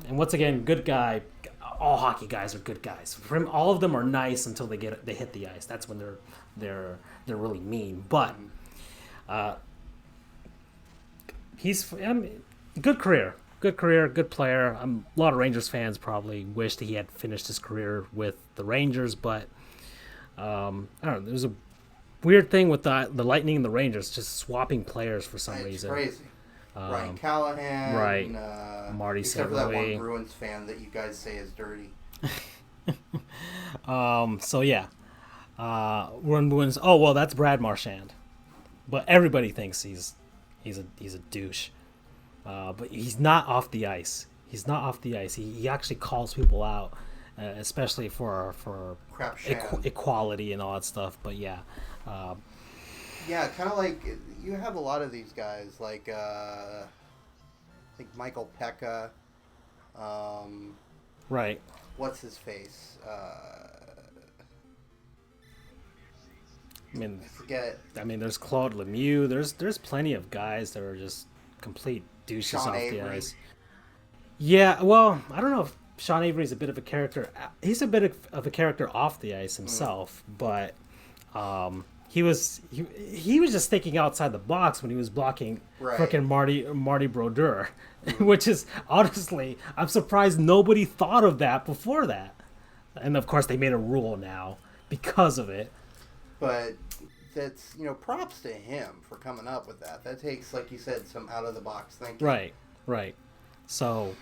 once again, good guy. All hockey guys are good guys. For him, all of them are nice until they hit the ice. That's when they're really mean. But he's good career, good player. A lot of Rangers fans probably wished he had finished his career with the Rangers, but I don't know. There's a weird thing with the Lightning and the Rangers, just swapping players for some reason. Crazy. Ryan Callahan, right? Marty except for that one Sevely. Bruins fan that you guys say is dirty. So yeah, Bruins. Oh well, that's Brad Marchand, but everybody thinks he's a douche. But he's not off the ice. He's not off the ice. He actually calls people out, especially for equality and all that stuff. But yeah. Yeah, kind of like you have a lot of these guys, like I think Michael Pekka. Right. What's his face? I forget. I mean, there's Claude Lemieux. There's plenty of guys that are just complete douches Sean off Avery. the ice. Yeah, well, I don't know if Sean Avery's a bit of a character. He's a bit of a character off the ice himself, but he was just thinking outside the box when he was blocking frickin' Marty Brodeur, which is honestly, I'm surprised nobody thought of that before that. And of course, they made a rule now because of it. But that's, props to him for coming up with that. That takes, like you said, some out of the box thinking. Right. So,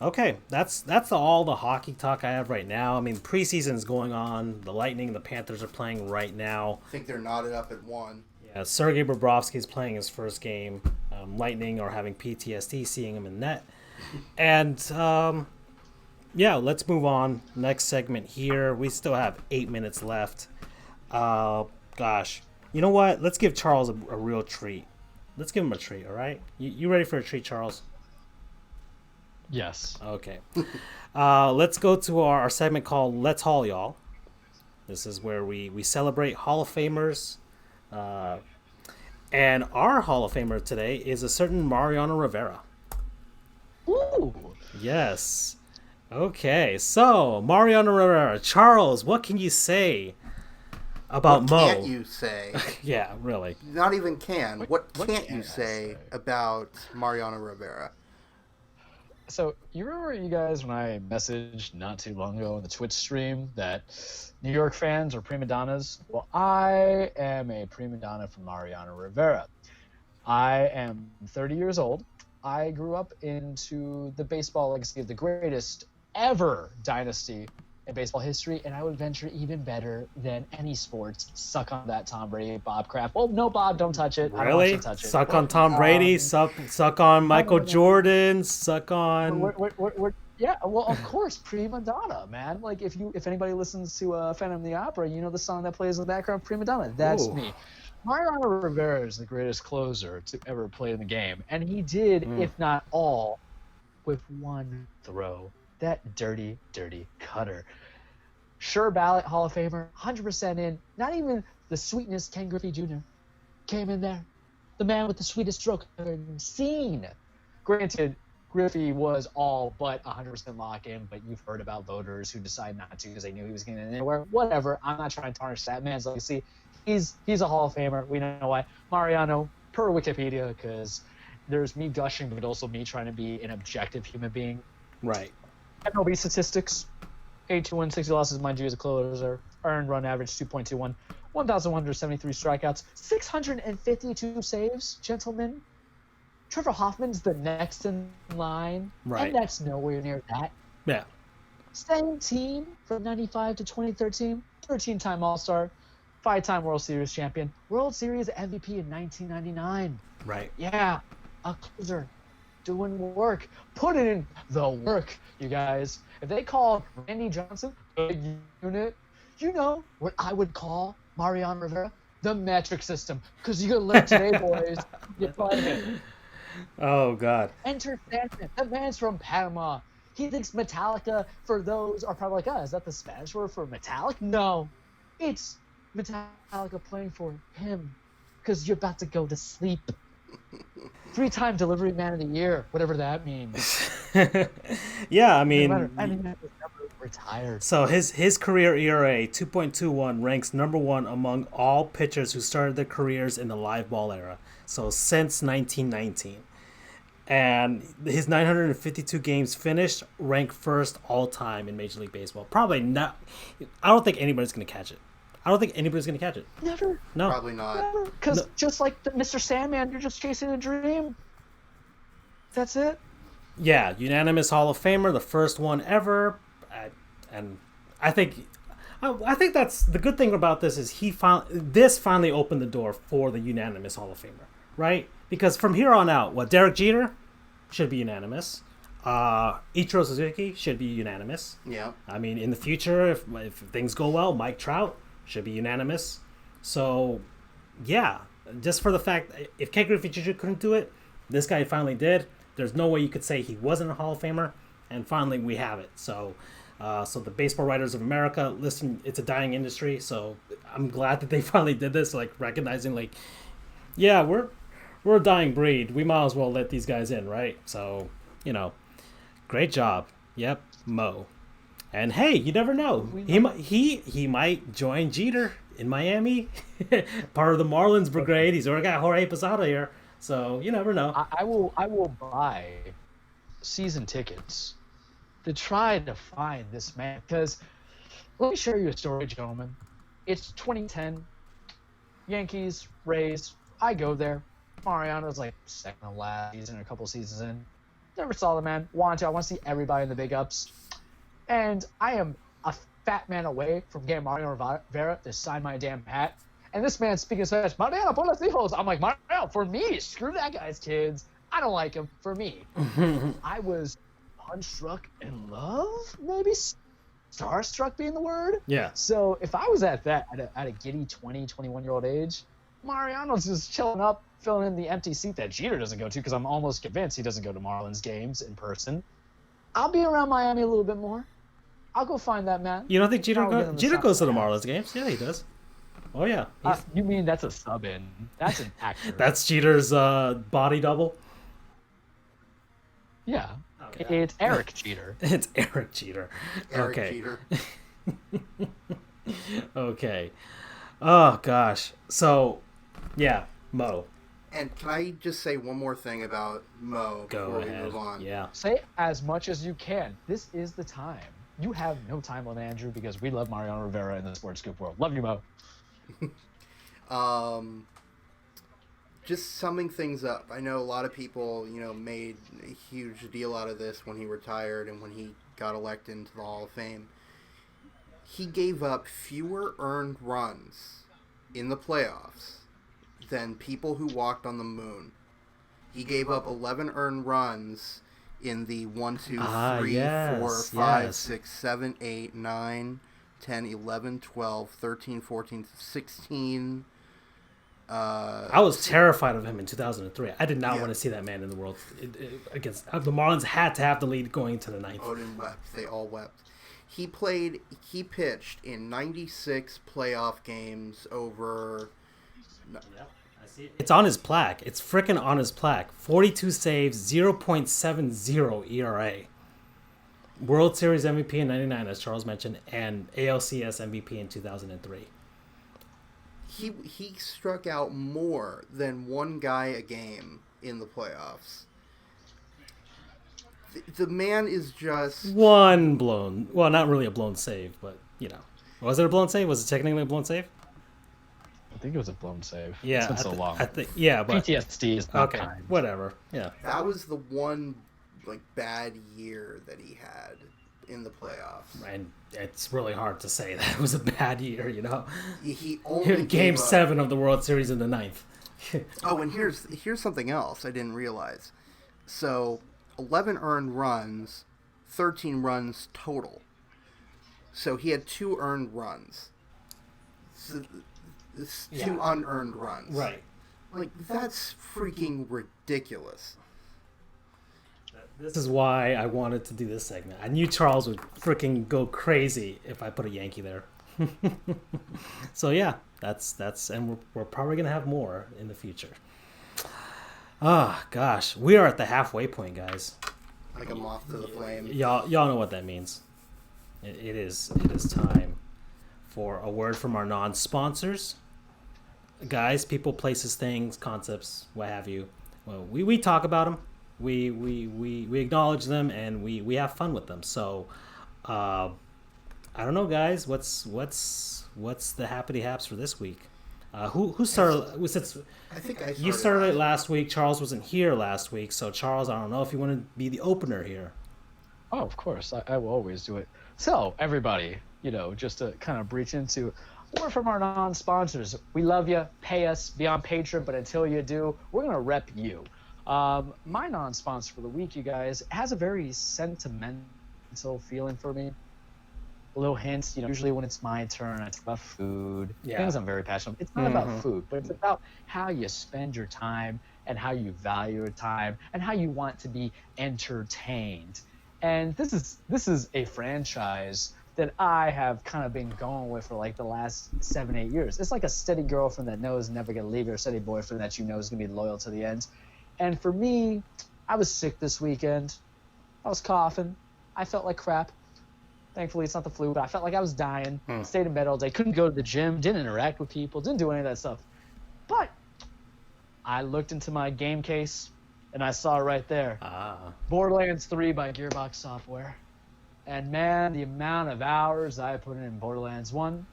okay, that's all the hockey talk I have right now. I mean, preseason's going on. The Lightning and the Panthers are playing right now. I think they're knotted up at 1. Yeah, Sergei Bobrovsky's playing his first game. Lightning are having PTSD seeing him in net. And, yeah, let's move on. Next segment here. We still have 8 minutes left. Gosh. You know what? Let's give Charles a real treat. Let's give him a treat, all right? You ready for a treat, Charles? Yes. Okay. Let's go to our segment called Let's Haul Y'all. This is where we celebrate Hall of Famers. And our Hall of Famer today is a certain Mariano Rivera. Ooh. Yes. Okay, so Mariano Rivera. Charles, what can you say about what Mo? Can't you say? Yeah, really. Not even can. What can't you I say about Mariano Rivera? So, you remember you guys when I messaged not too long ago on the Twitch stream that New York fans are prima donnas? Well, I am a prima donna for Mariano Rivera. I am 30 years old. I grew up into the baseball legacy of the greatest ever dynasty in baseball history, and I would venture even better than any sports. Suck on that, Tom Brady, Bob Kraft. Well, no, Bob, don't touch it. I don't want Really? you to touch it. Suck on Tom Brady, suck on Michael Jordan, suck on... Yeah, well, of course, prima donna, man. Like, if anybody listens to Phantom of the Opera, you know the song that plays in the background, prima donna. That's me. Mariano Rivera is the greatest closer to ever play in the game, and he did, if not all, with one throw. That dirty, dirty cutter. Sure ballot Hall of Famer, 100% in. Not even the sweetness Ken Griffey Jr. came in there. The man with the sweetest stroke I've ever seen. Granted, Griffey was all but 100% lock-in, but you've heard about voters who decide not to because they knew he was getting in anywhere. Whatever. I'm not trying to tarnish that man's legacy. He's a Hall of Famer. We know why. Mariano, per Wikipedia, because there's me gushing, but also me trying to be an objective human being. Right. MLB statistics: 82 wins, 60 losses, mind you, as a closer. Earned run average 2.21, 1,173 strikeouts, 652 saves, gentlemen. Trevor Hoffman's the next in line, Right. and that's nowhere near that. Yeah. Same team from 95 to 2013, 13-time All-Star, 5-time World Series champion, World Series MVP in 1999. Right. Yeah, a closer. Doing work, putting in the work, you guys. If they call Randy Johnson a unit, you know what I would call Mariano Rivera? The metric system. Because you gotta learn today, boys. You find it. Oh God. Enter Sandman. The man's from Panama. He thinks Metallica, for those, are probably like, is that the Spanish word for metallic? No. It's Metallica playing for him. Because you're about to go to sleep. 3-time delivery man of the year, whatever that means. Yeah, I mean, No matter, he's never retired. so his career ERA 2.21 ranks number one among all pitchers who started their careers in the live ball era. So since 1919. And his 952 games finished ranked first all time in Major League Baseball. Probably not. I don't think anybody's going to catch it. I don't think anybody's going to catch it. Never. No. Probably not. Never. Because just like Mr. Sandman, you're just chasing a dream. That's it. Yeah, unanimous Hall of Famer, the first one ever. And I think that's the good thing about this is this finally opened the door for the unanimous Hall of Famer, right? Because from here on out, Derek Jeter should be unanimous. Ichiro Suzuki should be unanimous. Yeah. I mean, in the future, if things go well, Mike Trout should be unanimous. So, yeah, just for the fact, if Ken Griffey Jr. couldn't do it, this guy finally did. There's no way you could say he wasn't a Hall of Famer, and finally we have it. So the Baseball Writers of America, listen, it's a dying industry, so I'm glad that they finally did this, like recognizing, like, yeah, we're a dying breed. We might as well let these guys in, right? So, great job. Yep, Mo. And hey, you never know. He might join Jeter in Miami, part of the Marlins brigade. He's already got Jorge Posada here, so you never know. I will buy season tickets to try to find this man. Because let me share you a story, gentlemen. It's 2010. Yankees, Rays. I go there. Mariano's like second to last season, a couple seasons in. Never saw the man. I want to see everybody in the big ups. And I am a fat man away from getting Mariano Rivera to sign my damn hat. And this man speaking Spanish, Mariano, por los hijos. I'm like, Mariano, for me. Screw that guy's kids. I don't like him. For me. I was unstruck in love, maybe? Starstruck being the word? Yeah. So if I was at a giddy 20, 21-year-old age, Mariano's just chilling up, filling in the empty seat that Jeter doesn't go to, because I'm almost convinced he doesn't go to Marlins games in person. I'll be around Miami a little bit more. I'll go find that man. You don't think Jeter goes to the Marlins games? Yeah, he does. Oh, yeah. You mean that's a sub-in? That's an actor. That's Jeter's body double? Yeah. Okay. It's Eric Jeter. It's Eric Jeter. Eric Okay. Jeter. Okay. Oh, gosh. So, yeah, Mo. And can I just say one more thing about Mo before we move on? Yeah. Say as much as you can. This is the time. You have no time on Andrew because we love Mariano Rivera in the Sports Scoop world. Love you, Mo. Just summing things up. I know a lot of people, made a huge deal out of this when he retired and when he got elected into the Hall of Fame. He gave up fewer earned runs in the playoffs than people who walked on the moon. He gave up 11 earned runs in the 1, 2, 3, 4, 5, 6, 7, 8, 9, 10, 11, 12, 13, 14, 16. I was terrified of him in 2003. I did not want to see that man in the world against the Marlins. Had to have the lead going into the ninth. Odin wept. They all wept. He pitched in 96 playoff games over. Yep, I see it. It's on his plaque. It's freaking on his plaque. 42 saves, 0.70 ERA. World Series MVP in 99, as Charles mentioned, and ALCS MVP in 2003. He struck out more than one guy a game in the playoffs. The man is just... One blown... Well, not really a blown save, but, Was it a blown save? Was it technically a blown save? I think it was a blown save. Yeah. It's been so long. I think, yeah, but... PTSD is not okay, kind. whatever. Yeah. That was the one, bad year that he had in the playoffs. And it's really hard to say that it was a bad year, He only Game 7 of the World Series in the ninth. Oh, and here's something else I didn't realize. So, 11 earned runs, 13 runs total. So he had 2 earned runs. two unearned runs. Right. Like, that's freaking ridiculous. This is why I wanted to do this segment. I knew Charles would freaking go crazy if I put a Yankee there. So yeah, that's and we're probably gonna have more in the future. Ah, gosh, we are at the halfway point, guys. Like a moth to the flame. Y'all know what that means. It is time for a word from our non-sponsors. Guys, people, places, things, concepts, what have you. Well, we talk about them. We acknowledge them, and we have fun with them. So, I don't know, guys. What's the happity haps for this week? Who started? Since I think I you started it last week. Charles wasn't here last week, so Charles, I don't know if you want to be the opener here. Oh, of course. I will always do it. So, everybody, just to kind of breach into, we're from our non-sponsors. We love you. Pay us. Be on Patreon. But until you do, we're going to rep you. My non-sponsor for the week, you guys, has a very sentimental feeling for me. A little hints, usually when it's my turn, I talk about food. Yeah. Things I'm very passionate about. It's not about food, but it's about how you spend your time and how you value your time and how you want to be entertained. And this is a franchise that I have kind of been going with for like the last 7-8 years. It's like a steady girlfriend that knows never gonna leave you, or a steady boyfriend that is gonna be loyal to the end. And for me, I was sick this weekend. I was coughing. I felt like crap. Thankfully, it's not the flu, but I felt like I was dying. Stayed in bed all day. Couldn't go to the gym. Didn't interact with people. Didn't do any of that stuff. But I looked into my game case, and I saw right there, Borderlands 3 by Gearbox Software. And man, the amount of hours I put in Borderlands 1,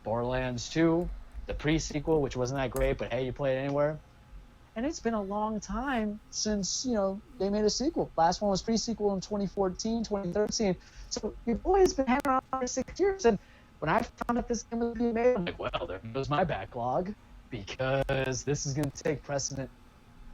Borderlands 2, the pre-sequel, which wasn't that great, but hey, you play it anywhere. And it's been a long time since, they made a sequel. Last one was pre-sequel in 2014, 2013. So your boy's been hanging around for 6 years. And when I found out this game was being made, I'm like, well, there goes my backlog, because this is going to take precedent.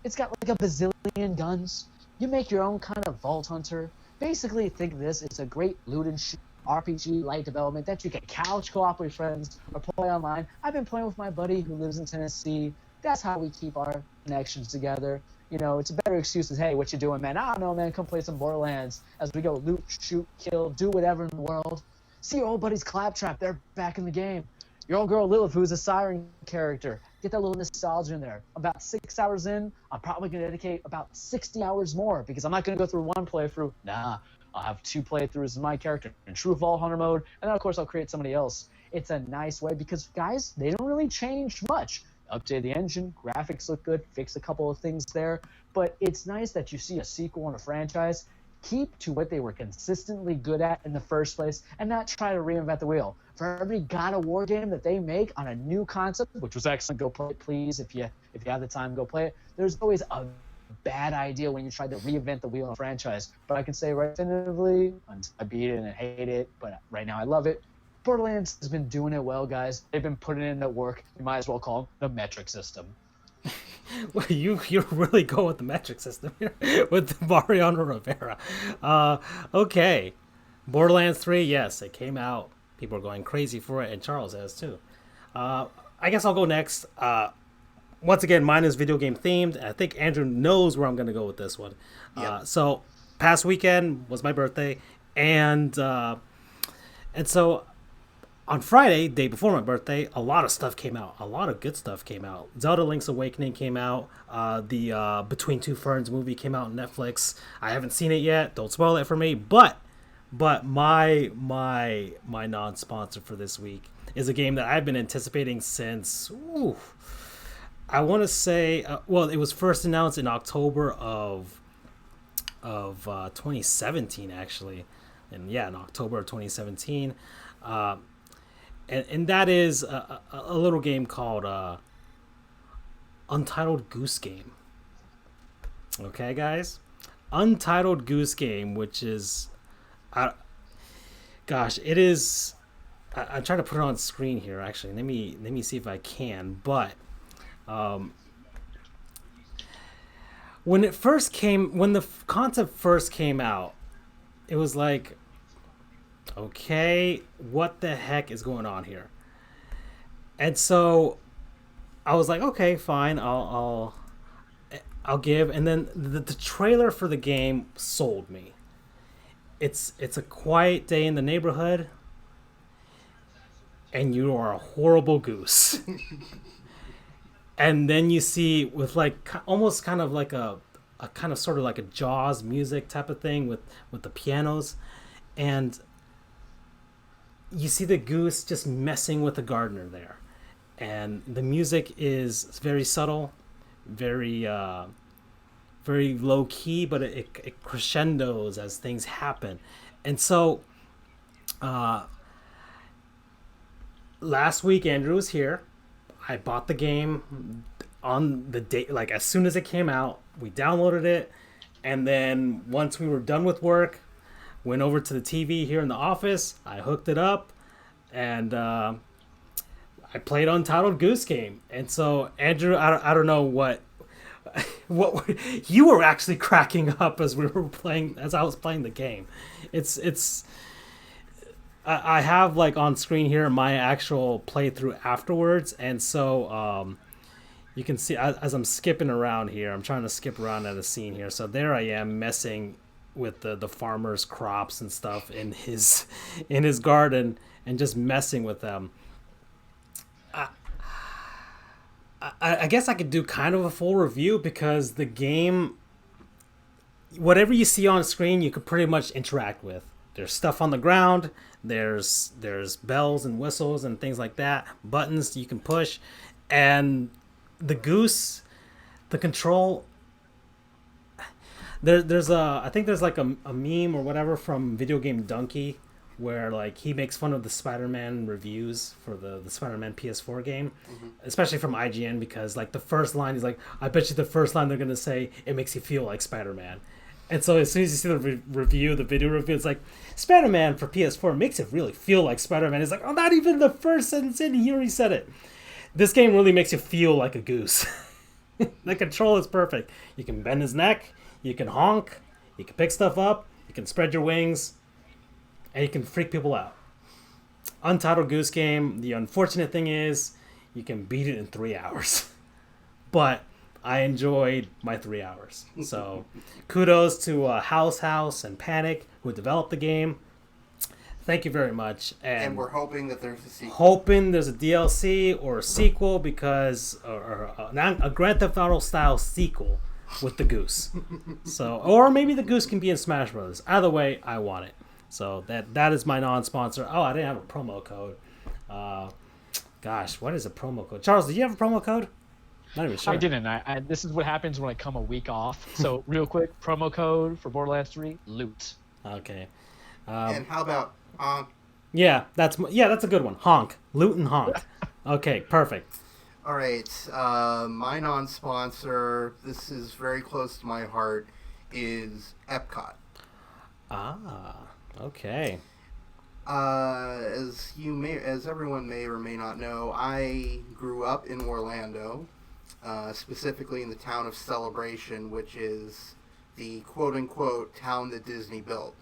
It's got like a bazillion guns. You make your own kind of Vault Hunter. Basically, think of this. It's a great loot and shoot RPG light development that you can couch co-op with friends or play online. I've been playing with my buddy who lives in Tennessee. That's how we keep our connections together. It's a better excuse as, hey, what you doing, man? I don't know, man. Come play some Borderlands as we go loot, shoot, kill, do whatever in the world. See your old buddies Claptrap. They're back in the game. Your old girl Lilith, who's a Siren character. Get that little nostalgia in there. About 6 hours in, I'm probably going to dedicate about 60 hours more, because I'm not going to go through one playthrough. Nah, I'll have 2 playthroughs of my character in true Vault Hunter mode, and then, of course, I'll create somebody else. It's a nice way because, guys, they don't really change much. Update the engine, graphics look good, fix a couple of things there, but it's nice that you see a sequel in a franchise keep to what they were consistently good at in the first place and not try to reinvent the wheel. For every God of War game that they make on a new concept, which was excellent, go play it, please. If you have the time, go play it. There's always a bad idea when you try to reinvent the wheel in a franchise. But I can say right definitively, I beat it and I hate it, but right now I love it. Borderlands has been doing it well, guys. They've been putting in the work. You might as well call them the metric system. Well, you really go with the metric system here with Mariano Rivera. Okay. Borderlands 3, yes, it came out. People are going crazy for it, and Charles has too. I guess I'll go next. Once again, mine is video game themed. I think Andrew knows where I'm going to go with this one. Yep. So, past weekend was my birthday, and so on Friday, day before my birthday, a lot of stuff came out. A lot of good stuff came out. Zelda Link's Awakening came out. The Between Two Ferns movie came out on Netflix. I haven't seen it yet. Don't spoil it for me. But my non-sponsor for this week is a game that I've been anticipating since, I want to say, it was first announced in October of 2017, actually. And yeah, in October of 2017. And that is a little game called Untitled Goose Game. Okay, guys? Untitled Goose Game, which is... it is... I'm trying to put it on screen here, actually. Let me see if I can. But when the concept first came out, it was like, okay, what the heck is going on here? And so I was like, okay, fine, I'll give. And then the trailer for the game sold me. It's a quiet day in the neighborhood, and you are a horrible goose. And then you see with like almost kind of like a kind of sort of like a Jaws music type of thing with the pianos, and you see the goose just messing with the gardener there, and the music is very subtle, very very low key, but it crescendos as things happen. And so last week Andrew was here. I bought the game on the day, like as soon as it came out. We downloaded it, and then once we were done with work, went over to the TV here in the office. I hooked it up, and I played Untitled Goose Game. And so Andrew, I don't know what you were actually cracking up as we were playing, as I was playing the game. It's I have like on screen here my actual playthrough afterwards, and so you can see as I'm skipping around here, I'm trying to skip around at a scene here. So there I am messing with the farmer's crops and stuff in his garden, and just messing with them. I guess I could do kind of a full review, because the game, whatever you see on screen, you could pretty much interact with. There's stuff on the ground. There's bells and whistles and things like that. Buttons you can push, and the goose, the control. I think there's like a meme or whatever from Video Game Donkey, where like he makes fun of the Spider-Man reviews for the Spider-Man PS4 game, especially from IGN, because like the first line is like, I bet you the first line they're gonna say, it makes you feel like Spider-Man. And so as soon as you see the the video review, it's like, Spider-Man for PS4 makes it really feel like Spider-Man. It's like, oh, not even the first sentence in, he already said it. This game really makes you feel like a goose. The control is perfect. You can bend his neck, you can honk, you can pick stuff up, you can spread your wings, and you can freak people out. Untitled Goose Game, the unfortunate thing is you can beat it in 3 hours. But I enjoyed my 3 hours. So kudos to House and Panic, who developed the game. Thank you very much. And we're hoping that there's a sequel. Hoping there's a DLC or a sequel, because or a Grand Theft Auto style sequel with the goose. So, or maybe the goose can be in Smash Bros. Either way, I want it. So that is my non-sponsor. Oh, I didn't have a promo code. Gosh, what is a promo code? Charles, did you have a promo code? Not even sure. I didn't. I this is what happens when I come a week off. So real quick, promo code for Borderlands 3, loot. Okay. And how about Yeah, that's a good one. Honk, loot and honk. Okay, perfect. All right, my non-sponsor, this is very close to my heart, is Epcot. Ah, okay. As everyone may or may not know, I grew up in Orlando, specifically in the town of Celebration, which is the quote-unquote town that Disney built.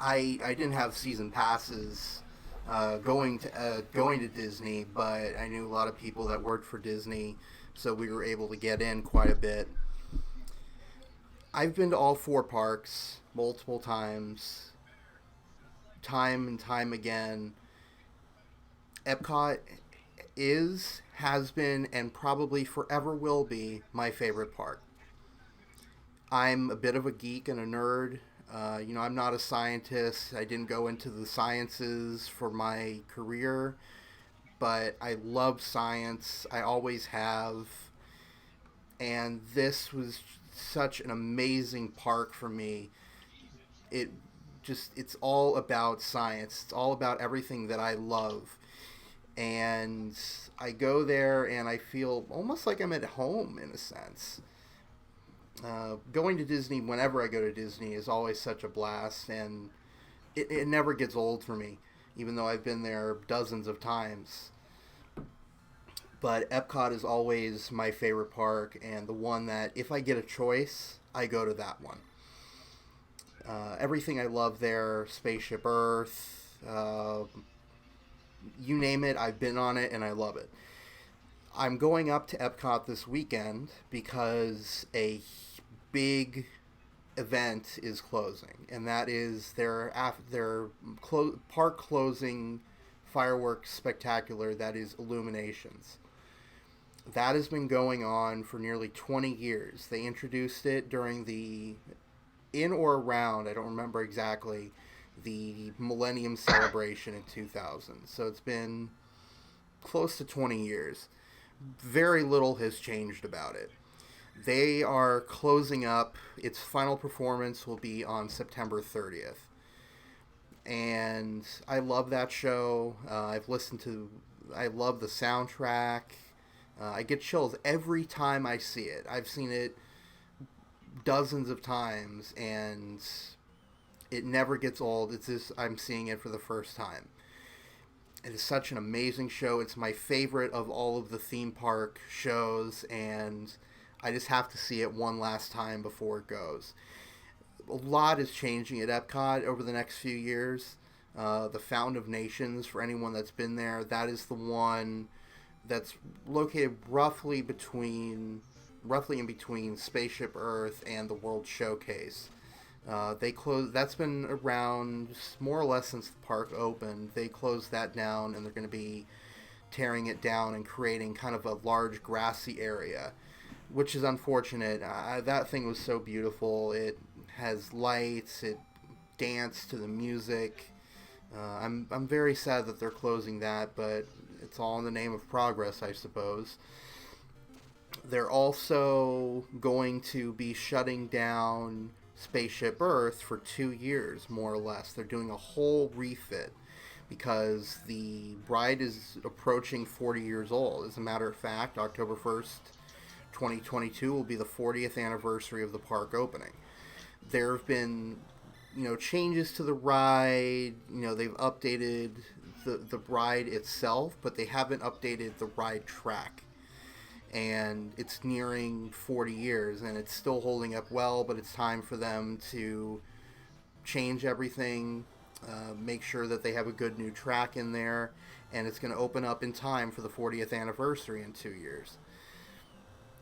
I didn't have season passes going to Disney, but I knew a lot of people that worked for Disney, so we were able to get in quite a bit. I've been to all 4 parks multiple times, time and time again. Epcot has been, and probably forever will be, my favorite park. I'm a bit of a geek and a nerd. I'm not a scientist. I didn't go into the sciences for my career, but I love science. I always have. And this was such an amazing park for me. It's all about science. It's all about everything that I love. And I go there and I feel almost like I'm at home in a sense. Going to Disney, whenever I go to Disney, is always such a blast, and it never gets old for me, even though I've been there dozens of times. But Epcot is always my favorite park, and the one that, if I get a choice, I go to that one. Everything I love there, Spaceship Earth, You name it, I've been on it, and I love it. I'm going up to Epcot this weekend because a big event is closing, and that is their park closing fireworks spectacular that is Illuminations. That has been going on for nearly 20 years. They introduced it during in or around, I don't remember exactly, the Millennium Celebration in 2000. So it's been close to 20 years. Very little has changed about it. They are closing up. Its final performance will be on September 30th. And I love that show. I love the soundtrack. I get chills every time I see it. I've seen it dozens of times, and it never gets old. It's just I'm seeing it for the first time. It is such an amazing show. It's my favorite of all of the theme park shows, and I just have to see it one last time before it goes. A lot is changing at Epcot over the next few years. The Fountain of Nations, for anyone that's been there, that is the one that's located roughly in between Spaceship Earth and the World Showcase. They closed. That's been around more or less since the park opened. They closed that down, and they're going to be tearing it down and creating kind of a large grassy area, which is unfortunate. That thing was so beautiful. It has lights. It danced to the music. I'm very sad that they're closing that, but it's all in the name of progress, I suppose. They're also going to be shutting down Spaceship Earth for 2 years, more or less. They're doing a whole refit because the ride is approaching 40 years old. As a matter of fact, October 1st, 2022 will be the 40th anniversary of the park opening. There have been, changes to the ride. They've updated the ride itself, but they haven't updated the ride track. And it's nearing 40 years, and it's still holding up well, but it's time for them to change everything, make sure that they have a good new track in there, and it's going to open up in time for the 40th anniversary in 2 years.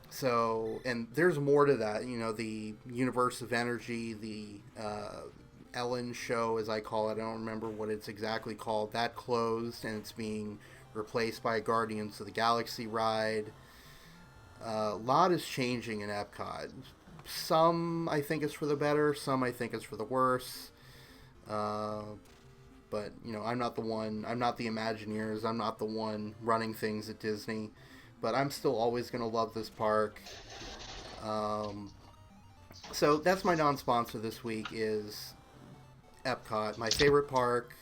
So, and there's more to that. The Universe of Energy, the Ellen show, as I call it, I don't remember what it's exactly called, that closed, and it's being replaced by a Guardians of the Galaxy ride. A lot is changing in Epcot. Some I think is for the better, some I think is for the worse. But, I'm not the Imagineers, I'm not the one running things at Disney. But I'm still always going to love this park. So that's my non-sponsor this week is Epcot, my favorite park.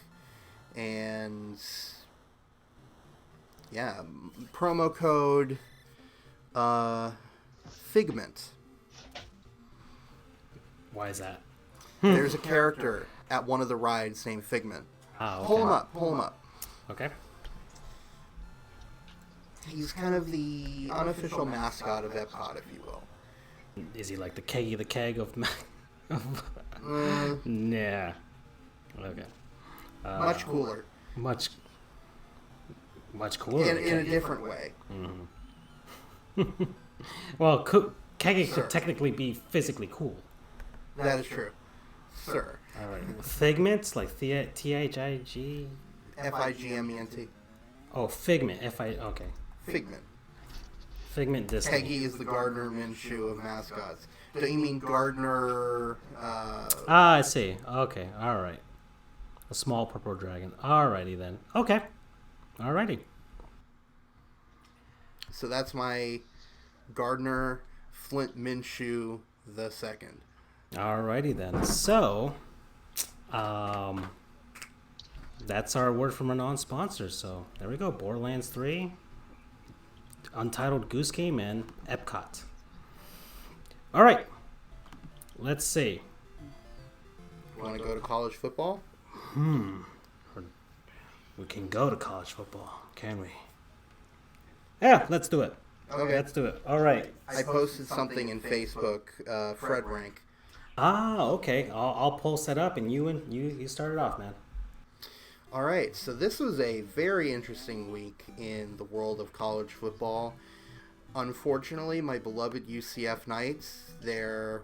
And, yeah, promo code Figment. Why is that? There's a character at one of the rides named Figment. Oh, okay. Pull him up. Okay. He's kind of the unofficial mascot of Epcot, if you will. Is he like the keg of Nah. Okay. Much cooler. Much cooler. In a different way. Mm-hmm. Well, Keggy could technically be physically cool. That is true. Sir. All right. Figments, like T-H-I-G? F-I-G-M-E-N-T. Oh, Figment. Okay. Figment. Figment Disney. Peggy is the Gardner Minshew of mascots. Don't you mean Gardner... I see. Okay. All right. A small purple dragon. Alrighty then. Okay. Alrighty. So that's my Gardner Flint Minshew the second. Alrighty then. So, that's our word from our non-sponsors. So there we go. Borderlands 3, Untitled Goose Game, and Epcot. All right. Let's see. You want to go to college football? We can go to college football, can we? Yeah, let's do it. Okay. Let's do it. All right. I posted something in Facebook, Fred Rank. Ah, okay. I'll post that up, and you start it off, man. All right, so this was a very interesting week in the world of college football. Unfortunately, my beloved UCF Knights, their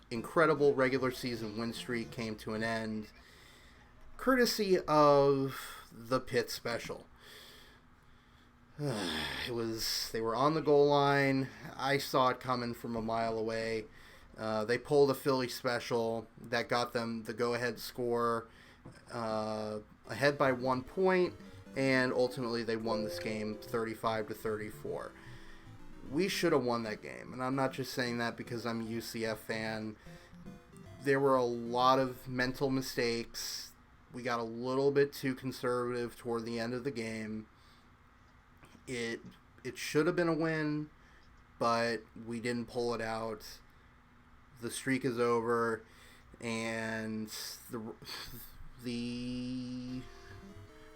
incredible regular season win streak came to an end, courtesy of the Pitt Special. They were on the goal line. I saw it coming from a mile away. They pulled a Philly special that got them the go-ahead score, ahead by 1 point, and ultimately they won this game 35-34. We should have won that game, and I'm not just saying that because I'm a UCF fan. There were a lot of mental mistakes. We got a little bit too conservative toward the end of the game. It should have been a win, but we didn't pull it out. The streak is over, and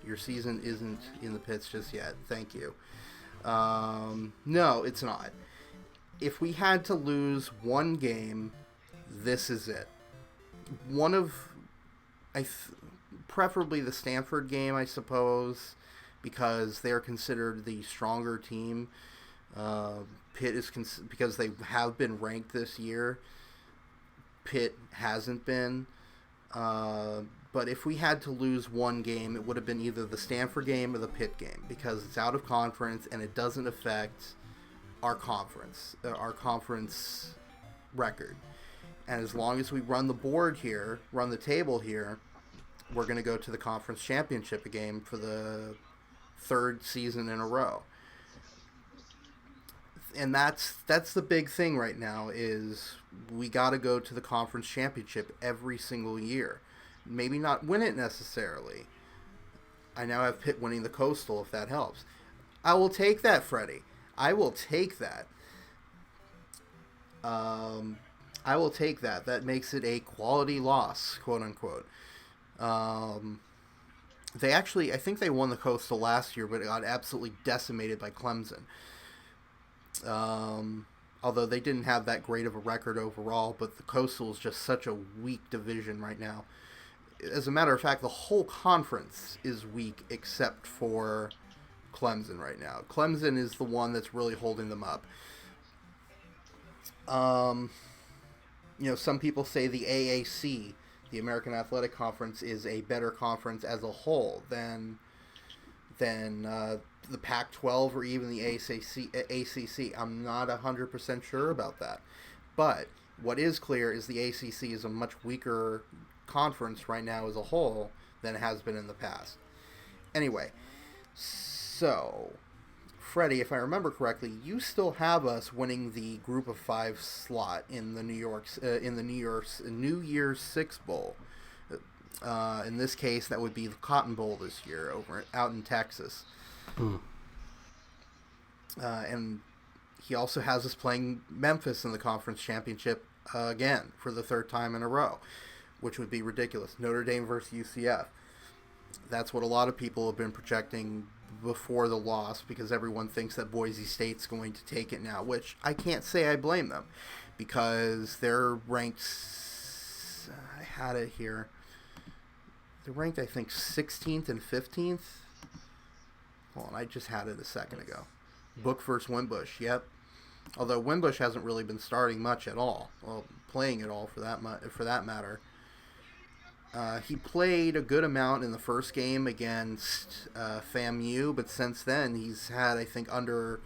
your season isn't in the pits just yet. Thank you. No, it's not. If we had to lose one game, this is it. Preferably the Stanford game, I suppose, because they're considered the stronger team. Pitt is because they have been ranked this year. Pitt hasn't been. But if we had to lose one game, it would have been either the Stanford game or the Pitt game, because it's out of conference and it doesn't affect our conference record. And as long as we run the table here, we're going to go to the conference championship game for the third season in a row. And that's the big thing right now is we got to go to the conference championship every single year. Maybe not win it necessarily. I now have Pitt winning the Coastal, if that helps. I will take that, Freddie. I will take that. I will take that. That makes it a quality loss, quote unquote. They actually, I think they won the Coastal last year, but it got absolutely decimated by Clemson. Although they didn't have that great of a record overall, but the Coastal is just such a weak division right now. As a matter of fact, the whole conference is weak except for Clemson right now. Clemson is the one that's really holding them up. Some people say the AAC, the American Athletic Conference, is a better conference as a whole than the Pac-12 or even the ACC. I'm not 100% sure about that. But what is clear is the ACC is a much weaker conference right now as a whole than it has been in the past. Anyway, so Freddie, if I remember correctly, you still have us winning the Group of 5 slot in the New Year's Six Bowl. In this case, that would be the Cotton Bowl this year out in Texas. And he also has us playing Memphis in the conference championship again for the third time in a row, which would be ridiculous. Notre Dame versus UCF. That's what a lot of people have been projecting before the loss, because everyone thinks that Boise State's going to take it now, which I can't say I blame them, because they're ranked, I had it here, they're ranked I think 16th and 15th. Hold on, I just had it a second ago. Book versus Wimbush, yep. Although Wimbush hasn't really been starting much at all, well, playing at all for that matter. He played a good amount in the first game against FAMU, but since then he's had, I think, under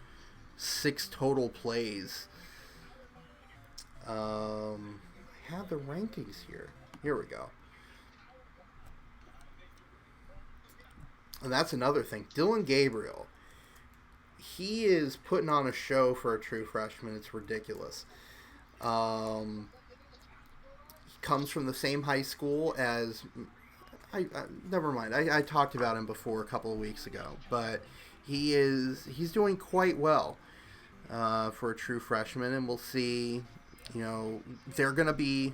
6 total plays. I have the rankings here. Here we go. And that's another thing. Dylan Gabriel. He is putting on a show for a true freshman. It's ridiculous. Comes from the same high school as never mind. I talked about him before a couple of weeks ago, but he's doing quite well for a true freshman, and we'll see. They're going to be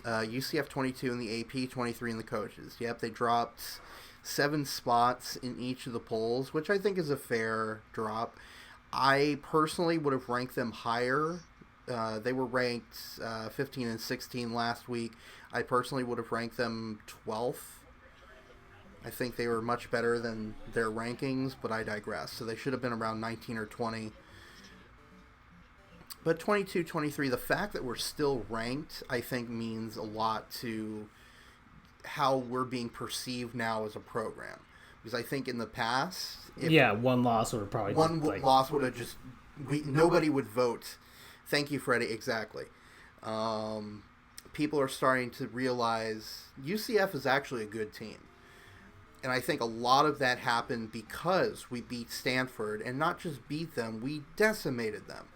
UCF 22 in the AP, 23 in the coaches. Yep, they dropped 7 spots in each of the polls, which I think is a fair drop. I personally would have ranked them higher. They were ranked 15 and 16 last week. I personally would have ranked them 12th. I think they were much better than their rankings, but I digress. So they should have been around 19 or 20. But 22, 23, the fact that we're still ranked, I think means a lot to how we're being perceived now as a program. Because I think in the past... one loss would have probably... loss would have just... nobody would vote. Thank you, Freddie. Exactly. People are starting to realize UCF is actually a good team. And I think a lot of that happened because we beat Stanford. And not just beat them, we decimated them.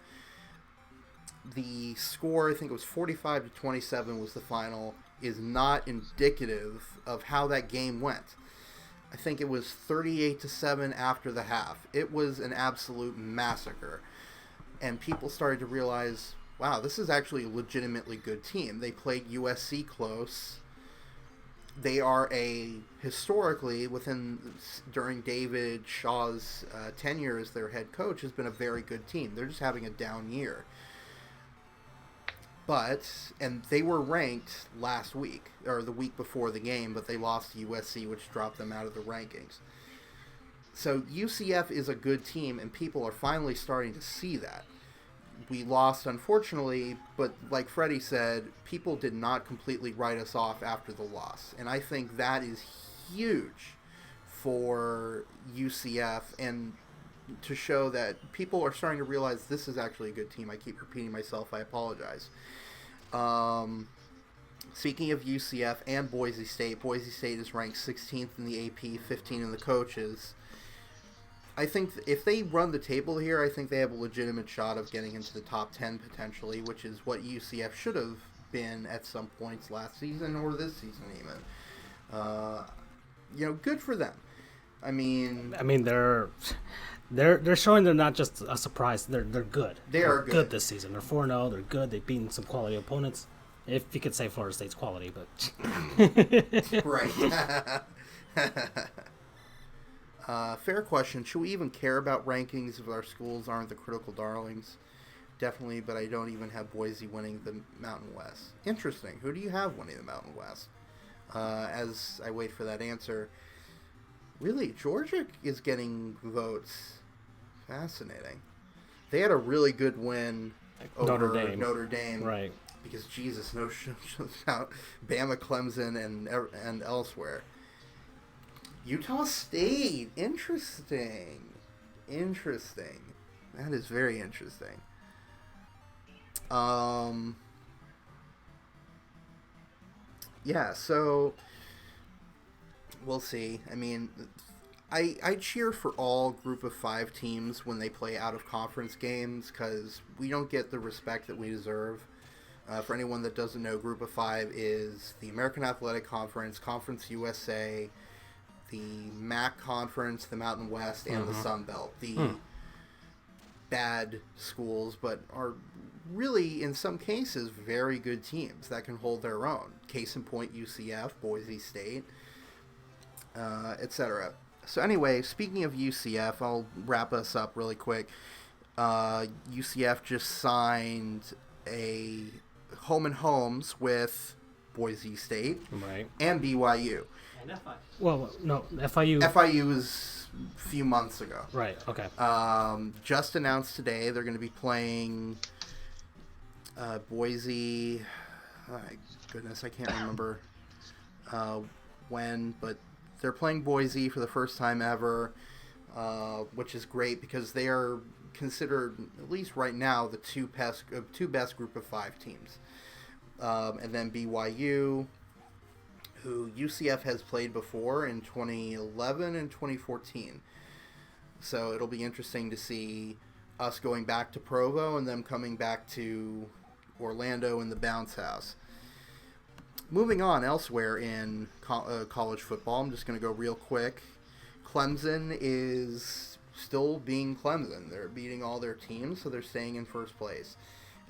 The score, I think it was 45-27 was the final, is not indicative of how that game went. I think it was 38-7 after the half. It was an absolute massacre. And people started to realize, wow, this is actually a legitimately good team. They played USC close. They are historically, during David Shaw's tenure as their head coach, has been a very good team. They're just having a down year. And they were ranked last week, or the week before the game, but they lost to USC, which dropped them out of the rankings. So UCF is a good team, and people are finally starting to see that. We lost, unfortunately, but like Freddie said, people did not completely write us off after the loss. And I think that is huge for UCF, and to show that people are starting to realize this is actually a good team. I keep repeating myself. I apologize. Speaking of UCF and Boise State is ranked 16th in the AP, 15 in the coaches. I think if they run the table here, I think they have a legitimate shot of getting into the top 10 potentially, which is what UCF should have been at some points last season or this season even. Good for them. I mean, they're showing they're not just a surprise. They're good. They're good this season. They're 4-0. They're good. They've beaten some quality opponents. If you could say Florida State's quality, but right. Fair question. Should we even care about rankings if our schools aren't the critical darlings? Definitely, but I don't even have Boise winning the Mountain West. Interesting. Who do you have winning the Mountain West? As I wait for that answer. Really, Georgia is getting votes. Fascinating. They had a really good win over Notre Dame. Right. Because, Jesus, no shout. Bama, Clemson, and elsewhere. Utah State. Interesting. That is very interesting. Yeah, so we'll see. I mean, I cheer for all Group of 5 teams when they play out-of-conference games because we don't get the respect that we deserve. For anyone that doesn't know, Group of 5 is the American Athletic Conference, Conference USA, the MAC Conference, the Mountain West, and the Sun Belt. The bad schools, but are really, in some cases, very good teams that can hold their own. Case in point, UCF, Boise State, etc. So anyway, speaking of UCF, I'll wrap us up really quick. UCF just signed a home and homes with Boise State and BYU. And FIU. Well, no, FIU. FIU was a few months ago. Right, okay. Just announced today they're going to be playing Boise. My goodness, I can't remember when, but they're playing Boise for the first time ever, which is great because they are considered, at least right now, the two best Group of 5 teams. And then BYU, who UCF has played before in 2011 and 2014. So it'll be interesting to see us going back to Provo and them coming back to Orlando in the bounce house. Moving on elsewhere in college football, I'm just going to go real quick. Clemson is still being Clemson. They're beating all their teams, so they're staying in first place.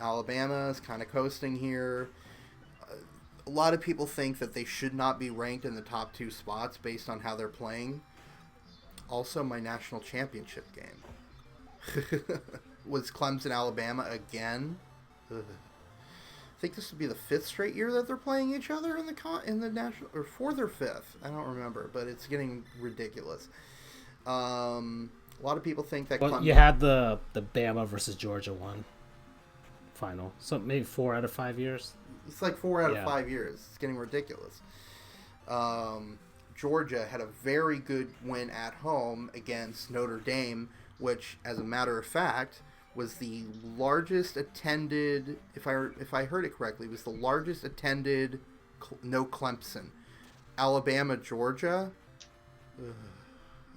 Alabama is kind of coasting here. A lot of people think that they should not be ranked in the top 2 spots based on how they're playing. Also, my national championship game was Clemson, Alabama again. Ugh. think this would be the 5th straight year that they're playing each other in the national, or 4th or 5th. I don't remember, but it's getting ridiculous. A lot of people think that. Well, you had the Bama versus Georgia one final, so maybe 4 out of 5 years. It's like 4 out of 5 years. It's getting ridiculous. Georgia had a very good win at home against Notre Dame, which, as a matter of fact, was the largest attended, if I heard it correctly, was the largest attended no Clemson. Alabama, Georgia,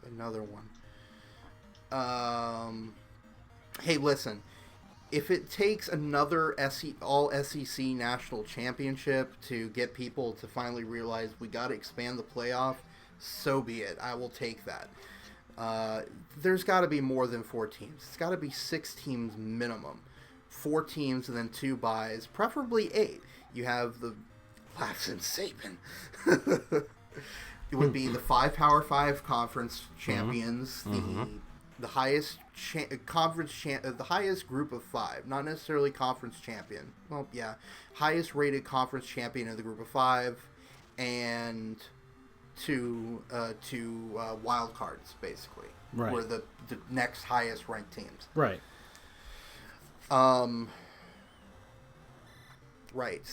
another one. Hey, listen, if it takes another all SEC national championship to get people to finally realize we got to expand the playoff, so be it. I will take that. There's got to be more than 4 teams. It's got to be 6 teams minimum. 4 teams and then 2 byes, preferably 8. You have the laughs and Saban. It would be the 5 Power 5 conference champions, the highest the highest group of 5, not necessarily conference champion. Well, yeah, highest rated conference champion of the group of 5, and 2 wild cards, basically, right, were the next highest ranked teams. Right. Right.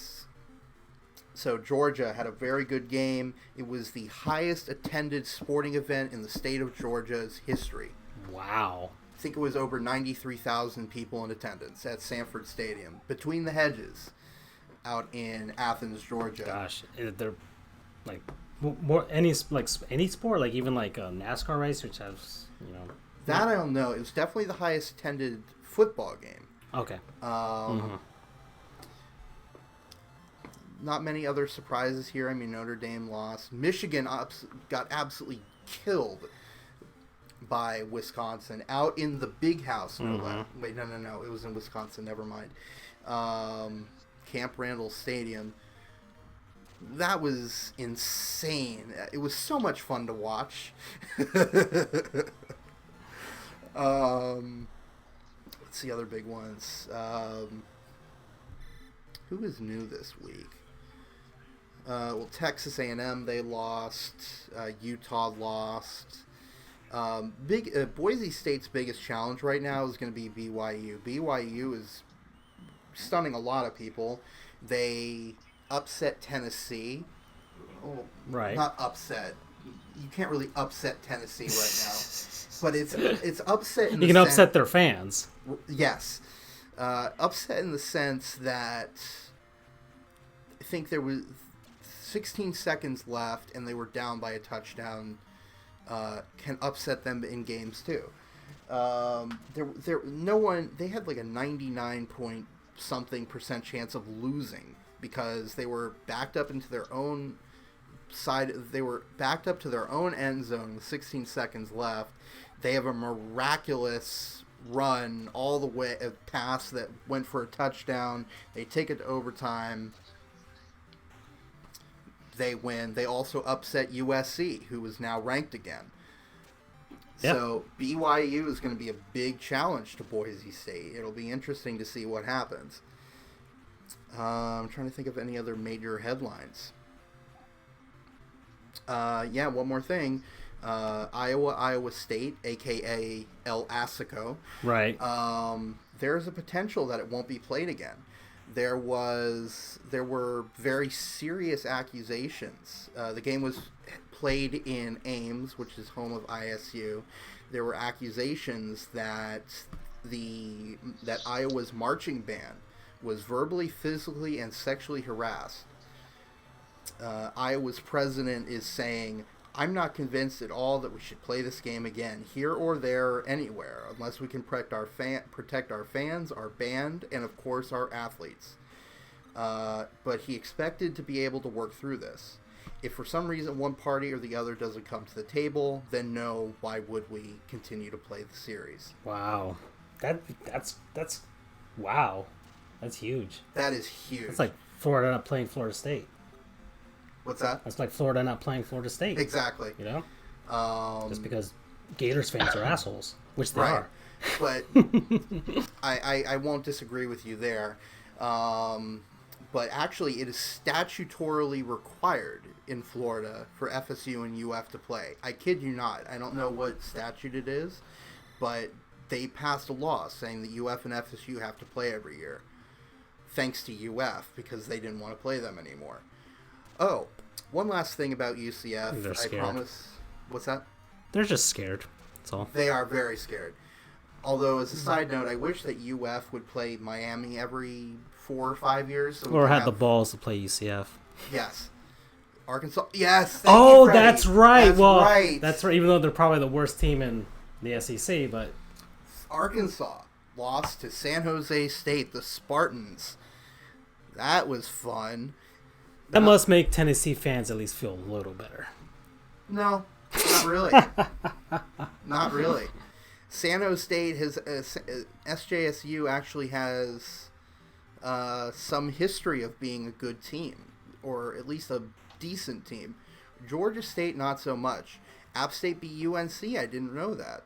So Georgia had a very good game. It was the highest attended sporting event in the state of Georgia's history. Wow. I think it was over 93,000 people in attendance at Sanford Stadium, between the hedges, out in Athens, Georgia. Gosh, they're like more any sport, like even like a NASCAR race, which has that I don't know. It was definitely the highest attended football game. Okay. Not many other surprises here. I mean, Notre Dame lost. Michigan got absolutely killed by Wisconsin out in the big house. Wait, no. It was in Wisconsin. Never mind. Camp Randall Stadium. That was insane. It was so much fun to watch. Let's see other big ones. Who is new this week? Well, Texas A&M, they lost. Utah lost. Boise State's biggest challenge right now is going to be BYU. BYU is stunning a lot of people. They upset Tennessee. Oh, right. Not upset. You can't really upset Tennessee right now. But it's upset in the You can sense, upset their fans. Yes. Upset in the sense that I think there was 16 seconds left and they were down by a touchdown. Can upset them in games too. They had like a 99-point-something% chance of losing because they were backed up into their own side. They were backed up to their own end zone with 16 seconds left. They have a miraculous run all the way, a pass that went for a touchdown. They take it to overtime. They win. They also upset USC, who is now ranked again. Yep. So BYU is going to be a big challenge to Boise State. It'll be interesting to see what happens. I'm trying to think of any other major headlines. One more thing. Iowa State, a.k.a. El Assico. Right. There's a potential that it won't be played again. There were very serious accusations. The game was played in Ames, which is home of ISU. There were accusations that Iowa's marching band was verbally, physically, and sexually harassed. Iowa's president is saying, "I'm not convinced at all that we should play this game again, here or there, anywhere, unless we can protect our fans, our band, and of course our athletes." But he expected to be able to work through this. If for some reason one party or the other doesn't come to the table, then no, why would we continue to play the series? Wow, that's wow, that's huge. That is huge. It's like Florida not playing Florida State. What's that? That's like Florida not playing Florida State. Exactly. Just because Gators fans are assholes, which they are. But I won't disagree with you there. but actually it is statutorily required in Florida for FSU and UF to play. I kid you not. I don't know what statute it is, but they passed a law saying that UF and FSU have to play every year, thanks to UF, because they didn't want to play them anymore. Oh, one last thing about UCF. They're scared. I promise. What's that? They're just scared. That's all. They are very scared. Although, as a side note, I wish that UF would play Miami every 4 or 5 years. So Or had the balls to play UCF. Yes. Arkansas. Yes. Oh, that's right. That's well, right. That's right. Even though they're probably the worst team in the SEC, but Arkansas lost to San Jose State, the Spartans. That was fun. that must make Tennessee fans at least feel a little better. No, not really. Not really. San Jose State has SJSU actually has some history of being a good team, or at least a decent team. Georgia State, not so much. App State beat UNC. I didn't know that.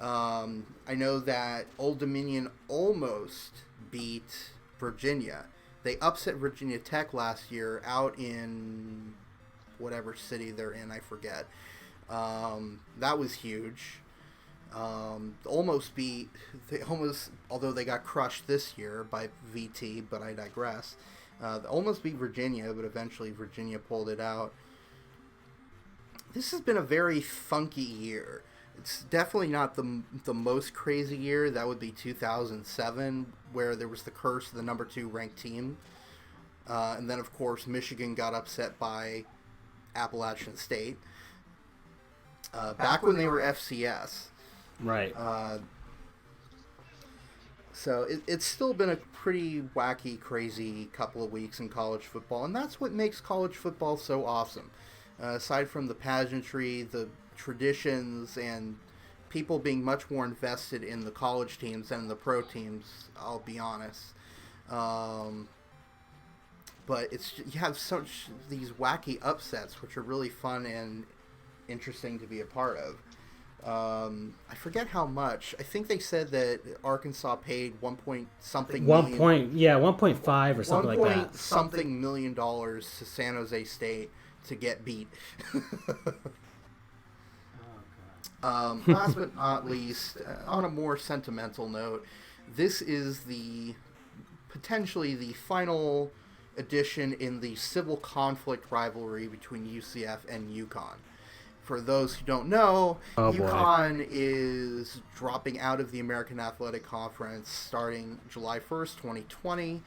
I know that Old Dominion almost beat Virginia. They upset Virginia Tech last year out in whatever city they're in. I forget. That was huge. Although they got crushed this year by VT, but I digress. Almost beat Virginia, but eventually Virginia pulled it out. This has been a very funky year. It's definitely not the most crazy year. That would be 2007, where there was the curse of the number 2 ranked team. And then, of course, Michigan got upset by Appalachian State. Back when they were FCS. Right. So it's still been a pretty wacky, crazy couple of weeks in college football, and that's what makes college football so awesome. Aside from the pageantry, the traditions, and people being much more invested in the college teams than the pro teams, I'll be honest. But you have such these wacky upsets, which are really fun and interesting to be a part of. I forget how much. I think they said that Arkansas paid 1.5 or something like that. Something $1 million to San Jose State to get beat. Last but not least, on a more sentimental note, this is potentially the final edition in the civil conflict rivalry between UCF and UConn. For those who don't know, UConn is dropping out of the American Athletic Conference starting July 1st, 2020.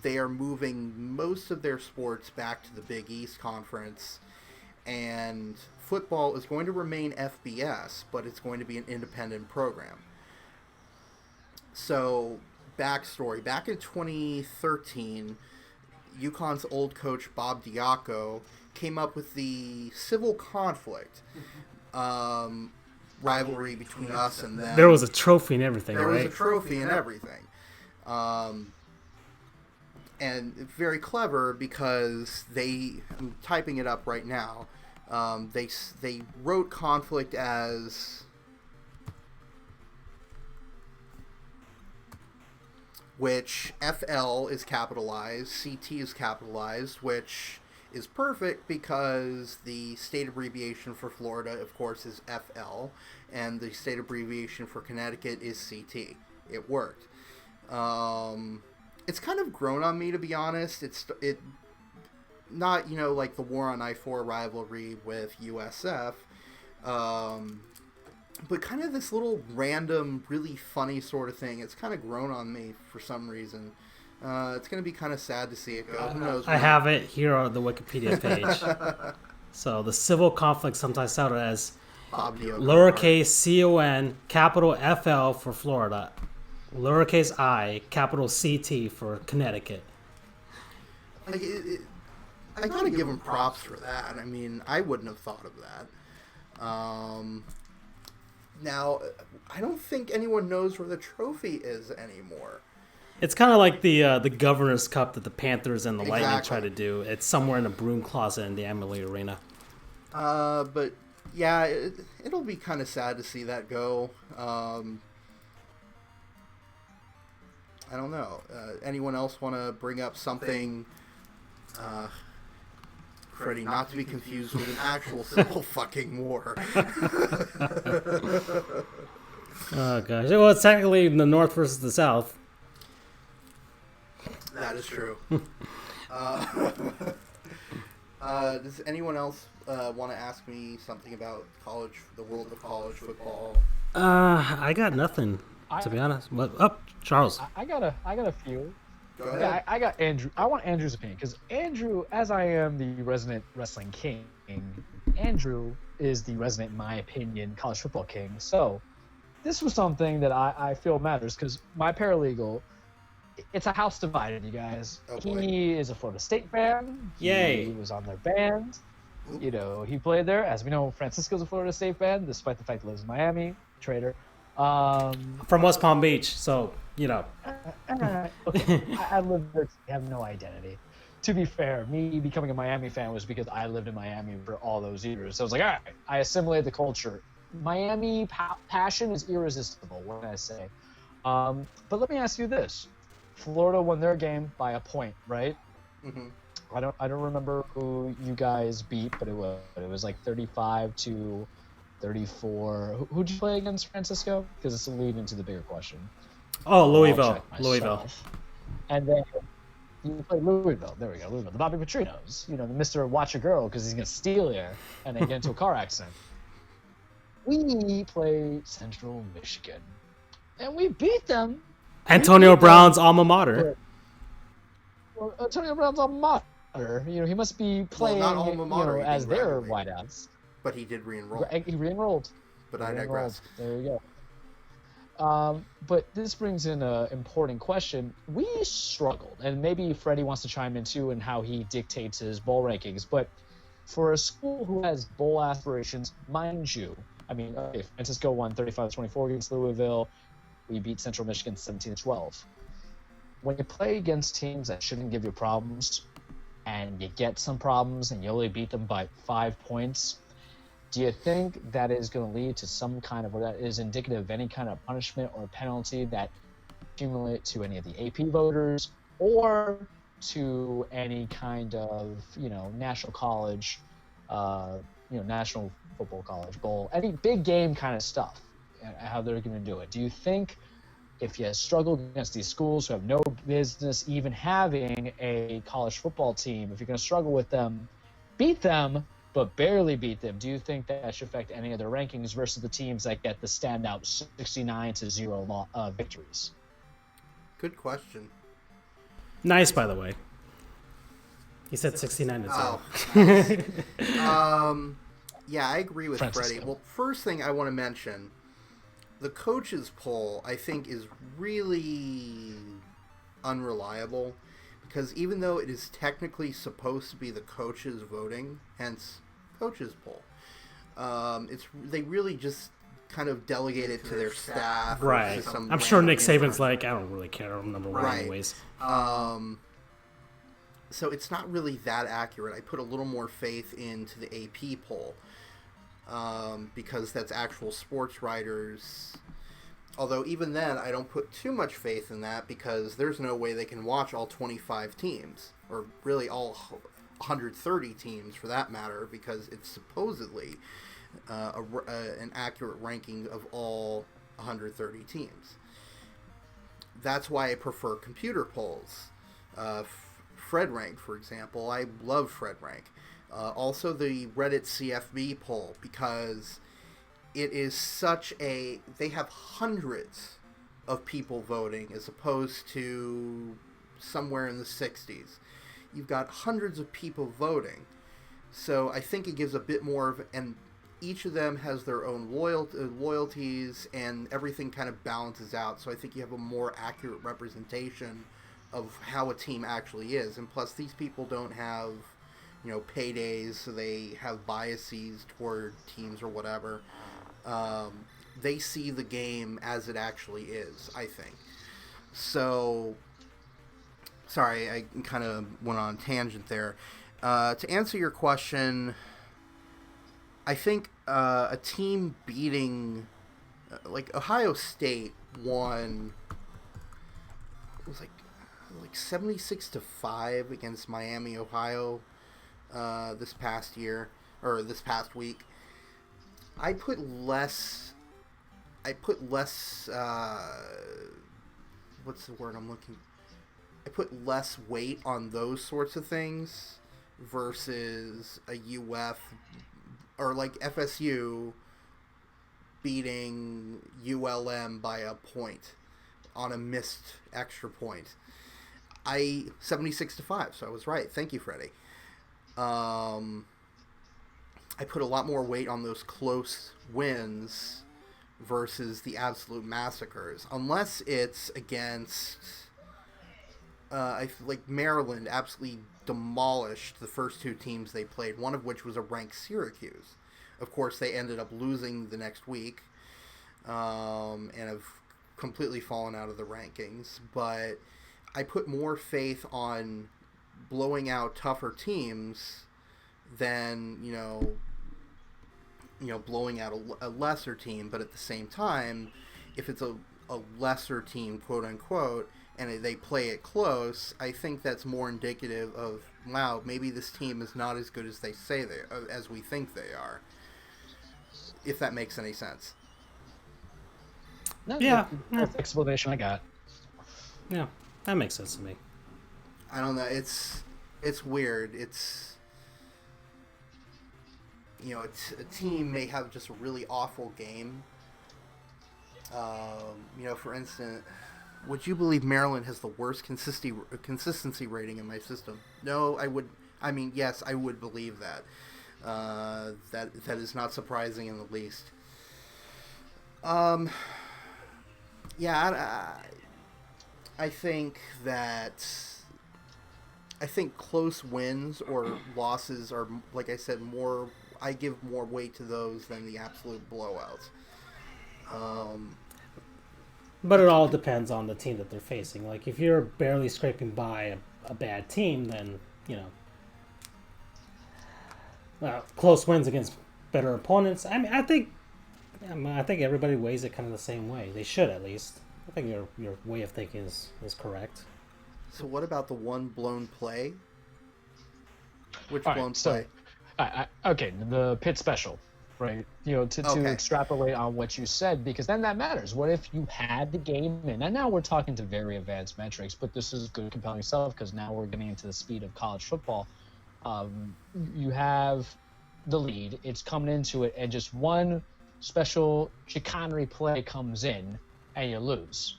They are moving most of their sports back to the Big East Conference, and football is going to remain FBS, but it's going to be an independent program. So, backstory. Back in 2013, UConn's old coach, Bob Diaco, came up with the civil conflict rivalry between us and them. There was a trophy and everything, right? There was a trophy and everything. And very clever because I'm typing it up right now, they wrote conflict as which FL is capitalized, CT is capitalized, which is perfect because the state abbreviation for Florida, of course, is FL, and the state abbreviation for Connecticut is CT. It worked. It's kind of grown on me, to be honest. It not, like the War on I-4 rivalry with USF, but kind of this little random, really funny sort of thing. It's kind of grown on me for some reason. It's going to be kind of sad to see it go. Who knows? I have it here on the Wikipedia page. So the civil conflict, sometimes started as lowercase CON, capital FL for Florida, lowercase I, capital CT for Connecticut. I got to give him props for that. I mean, I wouldn't have thought of that. Now, I don't think anyone knows where the trophy is anymore. It's kind of like the Governor's Cup that the Panthers and the Exactly. Lightning try to do. It's somewhere in a broom closet in the Amalie Arena. But yeah, it'll be kind of sad to see that go. I don't know. Anyone else want to bring up something? Freddie, not to be confused with an actual civil fucking war. Oh gosh. Well, it's technically the North versus the South. That is true. Does anyone else want to ask me something about the world of college football? I got nothing, to be honest. But Charles. I got a few. Go ahead. Yeah, I got Andrew. I want Andrew's opinion because Andrew, as I am the resident wrestling king, Andrew is the resident, in my opinion, college football king. So this was something that I feel matters because my paralegal, it's a house divided, you guys. Oh, boy. He is a Florida State fan. Yay. He was on their band. You know, he played there. As we know, Francisco's a Florida State fan, despite the fact he lives in Miami. Traitor. From West Palm Beach, so, you know. Okay. I lived there. I have no identity. To be fair, me becoming a Miami fan was because I lived in Miami for all those years. So I was like, all right, I assimilate the culture. Miami passion is irresistible, what can I say? But let me ask you this. Florida won their game by a point, right? Mm-hmm. I don't remember who you guys beat, but it was like 35-34. Who'd you play against, Francisco? Because it's a lead into the bigger question. Oh, I'll Louisville. check myself. And then you play Louisville. There we go, Louisville. The Bobby Petrinos. You know, the Mr. Watch a Girl because he's going to steal you and then get into a car accident. We play Central Michigan. And we beat them. Antonio Brown's alma mater. Well, Antonio Brown's alma mater. You know, he must be playing not alma mater, he as their graduated. wideouts. But he did re-enroll. He re-enrolled. But I digress. There you go. But this brings in an important question. We struggled, and maybe Freddie wants to chime in too in how he dictates his bowl rankings. But for a school who has bowl aspirations, mind you, I mean, okay, Francisco won 35-24 against Louisville. We beat Central Michigan 17-12. When you play against teams that shouldn't give you problems, and you get some problems, and you only beat them by 5 points, do you think that is going to lead to some kind of, or that is indicative of any kind of punishment or penalty that accumulate to any of the AP voters or to any kind of, national college, national football college bowl, any big game kind of stuff, how they're going to do it? Do you think if you struggle against these schools who have no business even having a college football team, if you're going to struggle with them, beat them, but barely beat them, do you think that should affect any of their rankings versus the teams that get the standout 69-0 victories? Good question. Nice, by the way. He said 69-0. Oh, nice. Yeah, I agree with Francisco. Freddie. Well, first thing I want to mention, the coaches poll, I think, is really unreliable. Because even though it is technically supposed to be the coaches voting, hence coaches poll, they really just kind of delegate it to their staff. Right. I'm sure Nick Saban's like, I don't really care. I'm number one anyways. So it's not really that accurate. I put a little more faith into the AP poll because that's actual sports writers. Although even then, I don't put too much faith in that because there's no way they can watch all 25 teams, or really all 130 teams for that matter, because it's supposedly an accurate ranking of all 130 teams. That's why I prefer computer polls. FredRank, for example, I love FredRank. Also the Reddit CFB poll, because it is they have hundreds of people voting as opposed to somewhere in the 60s. You've got hundreds of people voting. So I think it gives a bit more of, and each of them has their own loyalties, and everything kind of balances out. So I think you have a more accurate representation of how a team actually is. And plus, these people don't have, paydays, so they have biases toward teams or whatever. They see the game as it actually is, I think. So, sorry, I kind of went on a tangent there. To answer your question, I think a team beating, like Ohio State won it was like 76-5 against Miami, Ohio, this past year or this past week. I put less. What's the word I'm looking? I put less weight on those sorts of things versus a UF or like FSU beating ULM by a point on a missed extra point. 76-5, so I was right. Thank you, Freddie. I put a lot more weight on those close wins versus the absolute massacres, unless it's against like Maryland absolutely demolished the first two teams they played, one of which was a ranked Syracuse. Of course, they ended up losing the next week and have completely fallen out of the rankings. But I put more faith on blowing out tougher teams than, blowing out a lesser team. But at the same time, if it's a lesser team, quote unquote, and they play it close, I think that's more indicative of, wow, maybe this team is not as good as they say as we think they are. If that makes any sense. Yeah. That's the explanation I got. Yeah, that makes sense to me. I don't know. It's weird. It's, a team may have just a really awful game. For instance, would you believe Maryland has the worst consistency rating in my system? No, I would. I mean, yes, I would believe that. That is not surprising in the least. I think close wins or losses are, like I said, more. I give more weight to those than the absolute blowouts. But it all depends on the team that they're facing. Like, if you're barely scraping by a bad team, then, close wins against better opponents. I think everybody weighs it kind of the same way. They should, at least. I think your way of thinking is correct. So what about the one blown play? Which all blown right, play? Okay, the Pitt special, right? To Okay. extrapolate on what you said, because then that matters. What if you had the game in? And now we're talking to very advanced metrics, but this is good, compelling stuff, because now we're getting into the speed of college football. You have the lead, it's coming into it, and just one special chicanery play comes in, and you lose.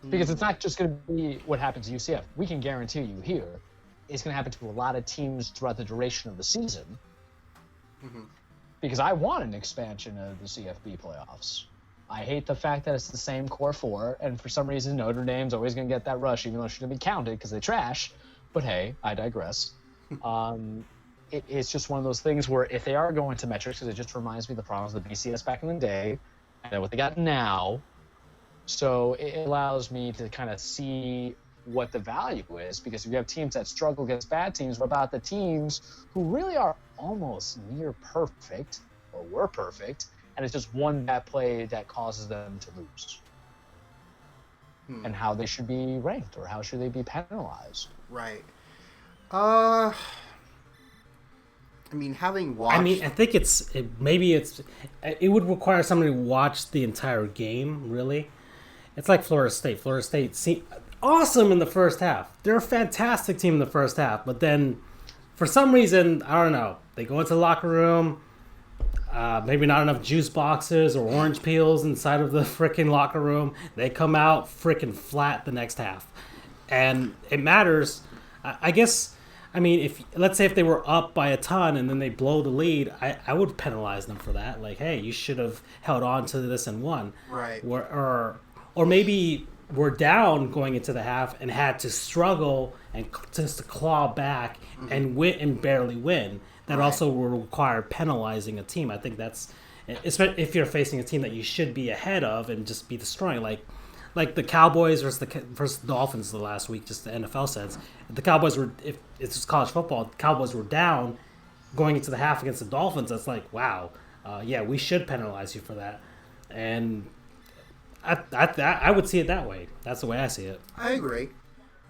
Because it's not just going to be what happens to UCF. We can guarantee you here, it's going to happen to a lot of teams throughout the duration of the season. Mm-hmm. Because I want an expansion of the CFB playoffs. I hate the fact that it's the same core four, and for some reason Notre Dame's always going to get that rush, even though it shouldn't be counted because they trash. But hey, I digress. It's just one of those things where if they are going to metrics, because it just reminds me of the problems of the BCS back in the day, and what they got now. So it allows me to kind of see what the value is, because if you have teams that struggle against bad teams, what about the teams who really are almost near perfect or were perfect, and it's just one bad play that causes them to lose? And how they should be ranked, or how should they be penalized? Right. I mean, having watched... I think it would require somebody to watch the entire game, really. It's like Florida State. Florida State seemed awesome in the first half. They're a fantastic team in the first half, but then for some reason, I don't know, they go into the locker room, maybe not enough juice boxes or orange peels inside of the freaking locker room. They come out freaking flat the next half. And it matters. I guess, I mean, if let's say if they were up by a ton and then they blow the lead, I would penalize them for that. Like, hey, you should have held on to this and won. Right. Or maybe we're down going into the half and had to struggle and just to claw back and win and barely win. That also will require penalizing a team. I think that's, especially if you're facing a team that you should be ahead of and just be destroying. Like the Cowboys versus the Dolphins the last week, just the NFL sense. If the Cowboys were, if it's college football, the Cowboys were down going into the half against the Dolphins. That's like, wow, yeah, we should penalize you for that. And I would see it that way. That's the way I see it. I agree.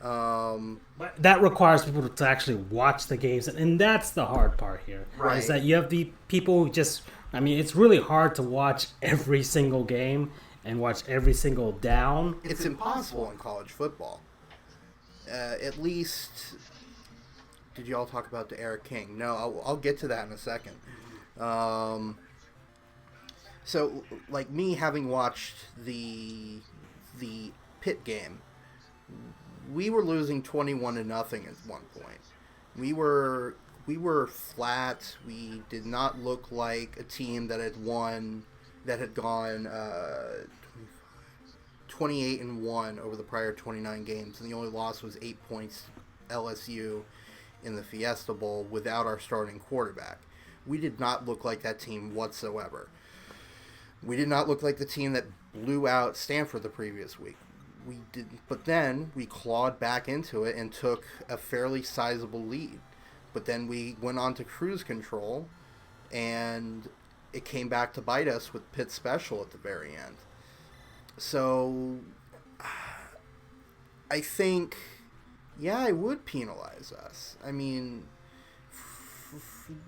But that requires people to actually watch the games, and that's the hard part here. Right. Is that you have the people who just. I mean, it's really hard to watch every single game and watch every single down. It's impossible in college football. At least, did you all talk about the Eric King? No, I'll get to that in a second. So, like me having watched the Pitt game, we were losing 21-0 at one point. We were flat. We did not look like a team that had gone 28-1 over the prior 29 games, and the only loss was 8 points to LSU in the Fiesta Bowl without our starting quarterback. We did not look like that team whatsoever. We did not look like the team that blew out Stanford the previous week. We did, but then we clawed back into it and took a fairly sizable lead. But then we went on to cruise control, and it came back to bite us with Pitt Special at the very end. So I think, yeah, I would penalize us. I mean,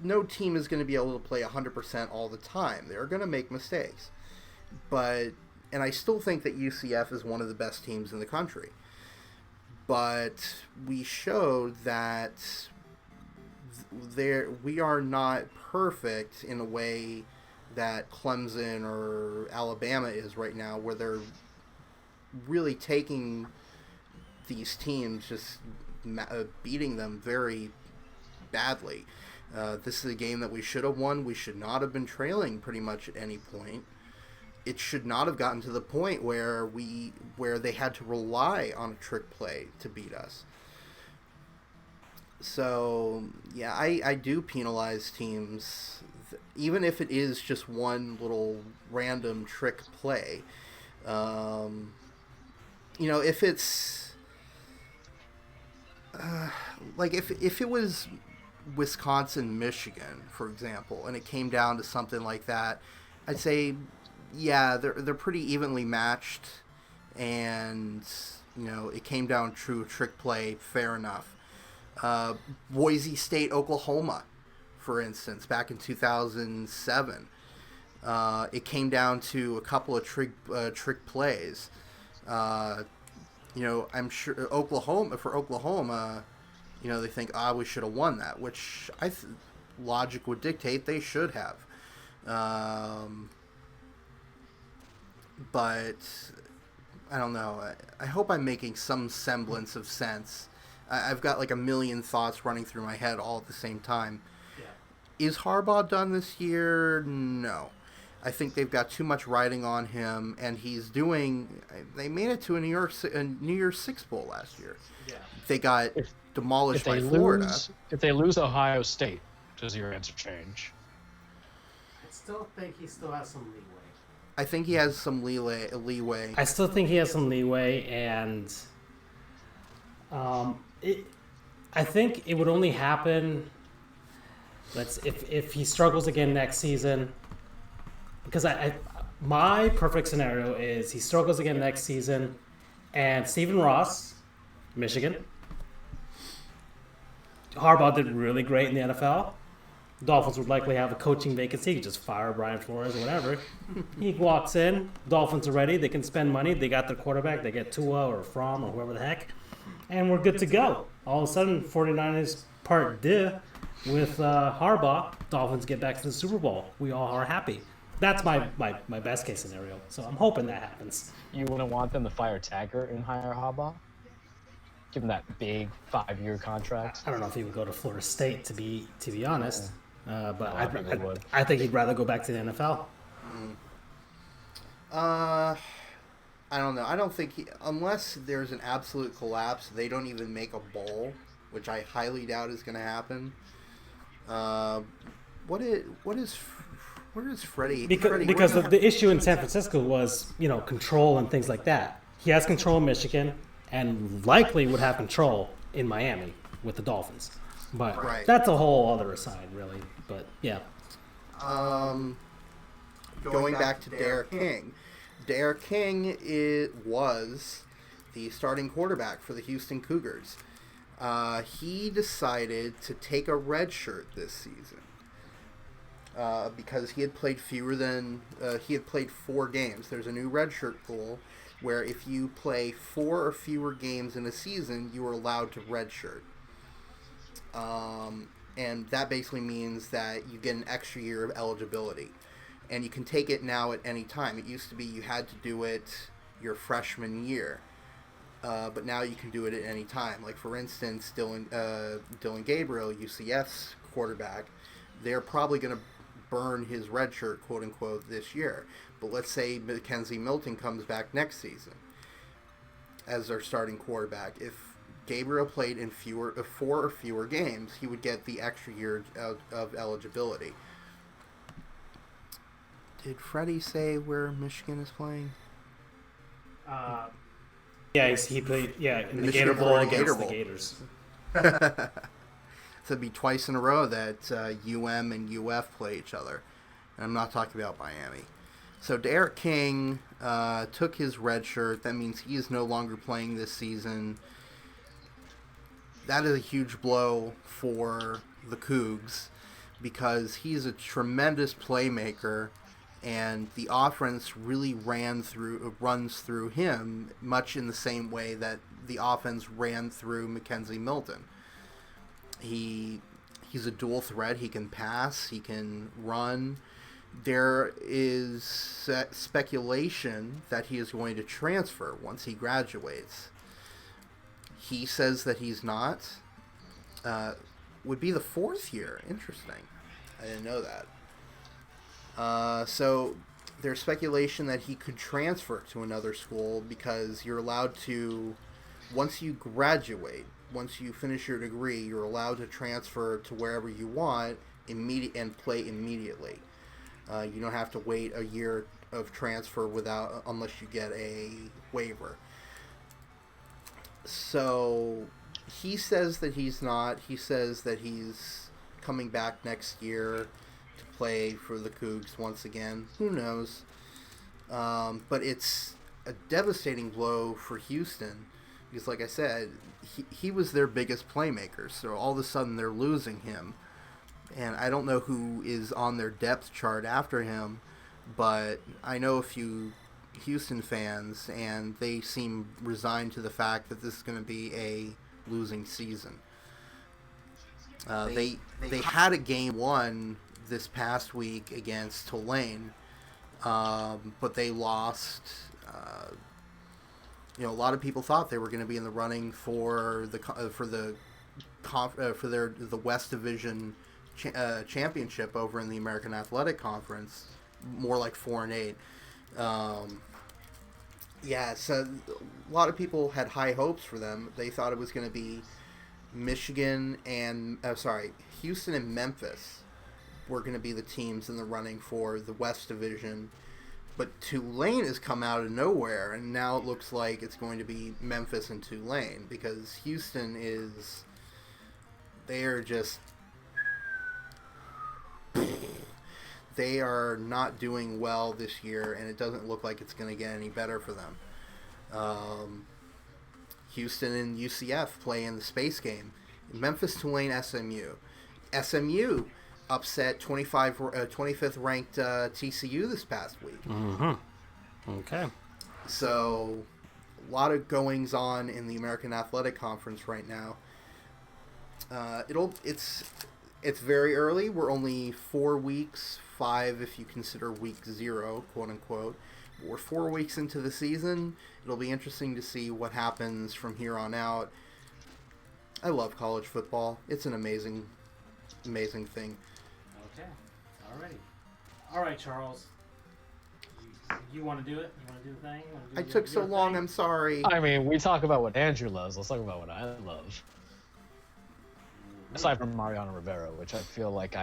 no team is going to be able to play 100% all the time. They're going to make mistakes. And I still think that UCF is one of the best teams in the country. But we showed that we are not perfect in a way that Clemson or Alabama is right now, where they're really taking these teams, just beating them very badly. This is a game that we should have won. We should not have been trailing pretty much at any point. It should not have gotten to the point where they had to rely on a trick play to beat us. So, yeah, I do penalize teams, even if it is just one little random trick play. If it's like if it was Wisconsin, Michigan, for example, and it came down to something like that, I'd say, yeah, they're pretty evenly matched, and it came down to trick play, fair enough. Boise State, Oklahoma, for instance, back in 2007, it came down to a couple of trick plays. I'm sure Oklahoma, they think, we should have won that, which logic would dictate they should have. But I don't know. I hope I'm making some semblance of sense. I've got like a million thoughts running through my head all at the same time. Yeah. Is Harbaugh done this year? No. I think they've got too much riding on him, and they made it to a New Year's Six Bowl last year. Yeah. They got demolished by Florida. If they lose Ohio State, does your answer change? I still think he still has some leeway. I think he has some leeway. I still think he has some leeway, and I think it would only happen if he struggles again next season. Because my perfect scenario is he struggles again next season, and Stephen Ross, Michigan, Harbaugh did really great in the NFL. Dolphins would likely have a coaching vacancy. You just fire Brian Flores or whatever. He walks in. Dolphins are ready. They can spend money. They got their quarterback. They get Tua or Fromm or whoever the heck. And we're good to go. All of a sudden, 49ers part deux with Harbaugh. Dolphins get back to the Super Bowl. We all are happy. That's my best case scenario. So I'm hoping that happens. You wouldn't want them to fire Taggart and hire Harbaugh? Give him that big 5-year contract? I don't know if he would go to Florida State, to be honest. But No, I think he'd rather go back to the NFL. I don't know. I don't think unless there's an absolute collapse, they don't even make a bowl, which I highly doubt is going to happen. What is Freddie? Because the issue in San Francisco was control and things like that. He has control in Michigan, and likely would have control in Miami with the Dolphins. But That's a whole other aside, really. But yeah. Going back to Derek King, Derek King was the starting quarterback for the Houston Cougars. He decided to take a red shirt this season because he had played he had played 4 games. There's a new red shirt rule where if you play 4 or fewer games in a season, you are allowed to redshirt. And that basically means that you get an extra year of eligibility. And you can take it now at any time. It used to be you had to do it your freshman year. But now you can do it at any time. Like, for instance, Dylan Gabriel, UCF's quarterback, they're probably going to burn his red shirt, quote-unquote, this year. But let's say Mackenzie Milton comes back next season as their starting quarterback. If Gabriel played in 4 or fewer games, he would get the extra year of eligibility. Did Freddie say where Michigan is playing? Yeah, he played in the Gator Michigan Bowl Gator against Bowl. the Gators. So it'd be twice in a row that UM and UF play each other. And I'm not talking about Miami. So Derek King took his red shirt. That means he is no longer playing this season. That is a huge blow for the Cougs because he's a tremendous playmaker, and the offense really runs through him much in the same way that the offense ran through Mackenzie Milton. He's a dual threat. He can pass. He can run. There is speculation that he is going to transfer once he graduates. He says that he's not. Would be the 4th year. Interesting. I didn't know that. So there's speculation that he could transfer to another school because you're allowed to, once you graduate, once you finish your degree, you're allowed to transfer to wherever you want and play immediately. You don't have to wait a year of transfer unless you get a waiver. So he says that he's not. He says that he's coming back next year to play for the Cougs once again. Who knows? But it's a devastating blow for Houston because, like I said, he was their biggest playmaker. So all of a sudden they're losing him. And I don't know who is on their depth chart after him, but I know a few Houston fans, and they seem resigned to the fact that this is going to be a losing season. They had a game 1 this past week against Tulane, but they lost. A lot of people thought they were going to be in the running for the West Division championship over in the American Athletic Conference, more like 4-8. So a lot of people had high hopes for them. They thought it was going to be Houston and Memphis were going to be the teams in the running for the West Division. But Tulane has come out of nowhere, and now it looks like it's going to be Memphis and Tulane because Houston they are not doing well this year, and it doesn't look like it's going to get any better for them. Houston and UCF play in the space game. Memphis, Tulane, SMU. SMU upset 25th ranked TCU this past week. Mm-hmm. Okay. So a lot of goings on in the American Athletic Conference right now. It's very early. We're only 4 weeks, 5 if you consider week 0, quote unquote. We're 4 weeks into the season. It'll be interesting to see what happens from here on out. I love college football. It's an amazing, amazing thing. Okay. Alrighty. All right, Charles. You want to do it? You want to do the thing? I took so long. I'm sorry. I mean, we talk about what Andrew loves. Let's talk about what I love. Aside from Mariano Rivera, which I feel like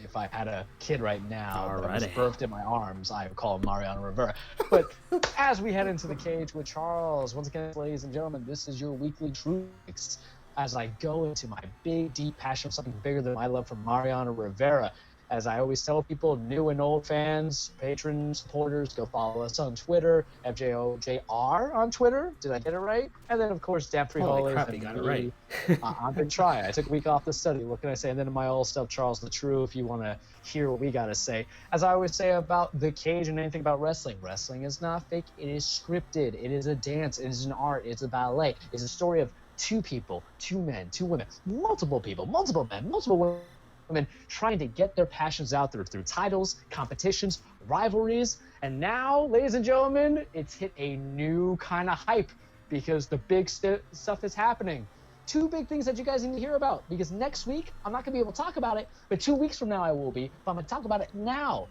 if I had a kid right now that was birthed in my arms, I would call him Mariano Rivera. But as we head into the cage with Charles, once again, ladies and gentlemen, this is your weekly truths as I go into my big, deep passion of something bigger than my love for Mariano Rivera. As I always tell people, new and old fans, patrons, supporters, go follow us on Twitter, FJOJR on Twitter. Did I get it right? And then, of course, Dan Holy Frijoles crap, and you got me. it right. I've been trying. I took a week off to study. What can I say? And then my old stuff, Charles the True, if you want to hear what we got to say. As I always say about the cage and anything about wrestling, wrestling is not fake. It is scripted. It is a dance. It is an art. It's a ballet. It's a story of two people, two men, two women, multiple people, multiple men, multiple women trying to get their passions out there through titles, competitions, rivalries. And now, ladies and gentlemen, it's hit a new kind of hype because the big stuff is happening. Two big things that you guys need to hear about, because next week, I'm not going to be able to talk about it, but 2 weeks from now I will be, but I'm going to talk about it now.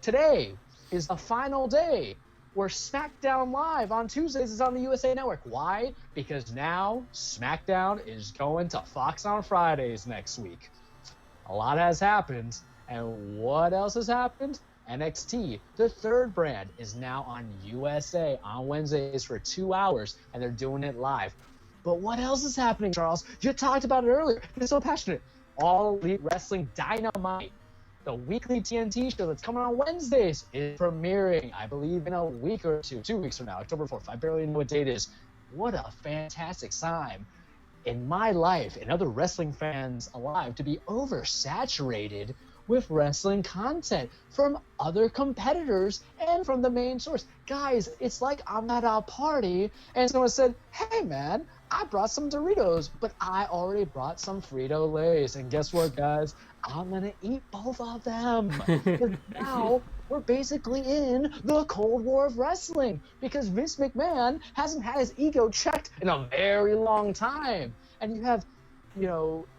Today is the final day where SmackDown Live on Tuesdays is on the USA Network. Why? Because now SmackDown is going to Fox on Fridays next week. A lot has happened, and what else has happened? NXT, the third brand, is now on USA on Wednesdays for 2 hours, and they're doing it live. But what else is happening, Charles? You talked about it earlier. You're so passionate. All Elite Wrestling Dynamite, the weekly TNT show that's coming on Wednesdays, is premiering, I believe, in a week or two, 2 weeks from now, October 4th. I barely know what date it is. What a fantastic time in my life and other wrestling fans alive to be oversaturated with wrestling content from other competitors and from the main source. Guys, it's like I'm at a party and someone said, hey man, I brought some Doritos, but I already brought some Frito-Lays. And guess what, guys? I'm going to eat both of them. Because now we're basically in the Cold War of wrestling because Vince McMahon hasn't had his ego checked in a very long time. And you have,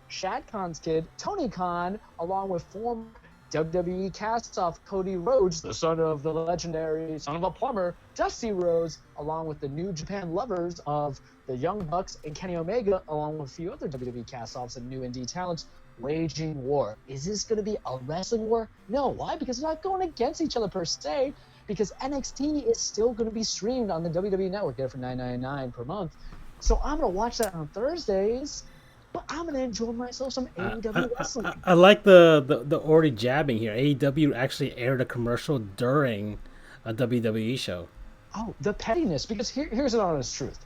Shad Khan's kid, Tony Khan, along with former WWE cast-off Cody Rhodes, the son of the legendary son of a plumber, Dusty Rhodes, along with the New Japan lovers of the Young Bucks and Kenny Omega, along with a few other WWE cast-offs and new indie talents, waging war. Is this going to be a wrestling war? No. Why? Because they're not going against each other per se, because NXT is still going to be streamed on the WWE Network there for $9.99 per month. So I'm going to watch that on Thursdays, but I'm going to enjoy myself some AEW wrestling. I like the already jabbing here. AEW actually aired a commercial during a WWE show. Oh, the pettiness, because here's an honest truth.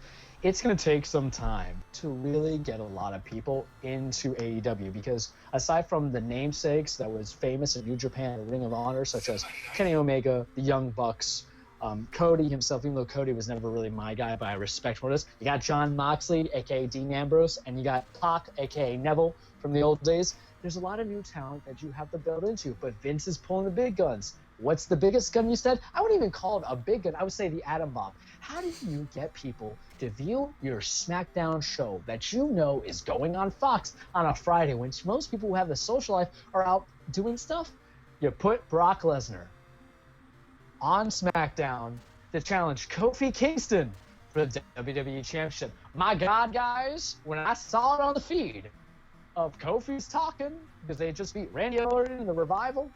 It's going to take some time to really get a lot of people into AEW, because aside from the namesakes that was famous in New Japan and Ring of Honor, such as Kenny Omega, the Young Bucks, Cody himself, even though Cody was never really my guy, but I respect what it is. You got Jon Moxley, a.k.a. Dean Ambrose, and you got Pac, a.k.a. Neville from the old days. There's a lot of new talent that you have to build into, but Vince is pulling the big guns. What's the biggest gun you said? I wouldn't even call it a big gun. I would say the atom bomb. How do you get people to view your SmackDown show that you know is going on Fox on a Friday when most people who have the social life are out doing stuff? You put Brock Lesnar on SmackDown to challenge Kofi Kingston for the WWE Championship. My God, guys, when I saw it on the feed of Kofi's talking, because they just beat Randy Orton in the Revival,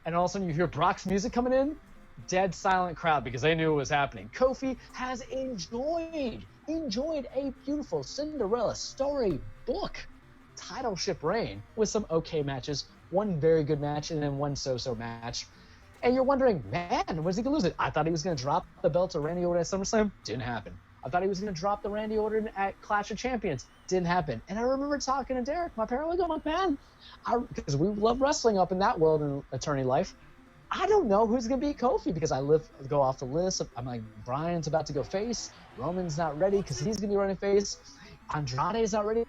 and all of a sudden you hear Brock's music coming in, dead silent crowd because they knew it was happening. Kofi has enjoyed a beautiful Cinderella storybook titleship reign with some okay matches, one very good match, and then one so-so match. And you're wondering, man, was he going to lose it? I thought he was going to drop the belt to Randy Orton at SummerSlam. Didn't happen. I thought he was going to drop the Randy Orton at Clash of Champions. Didn't happen. And I remember talking to Derek, my paralegal. I'm like, man, because we love wrestling up in that world in attorney life. I don't know who's going to beat Kofi because go off the list. I'm like, Bryan's about to go face. Roman's not ready because he's going to be running face. Andrade's not ready.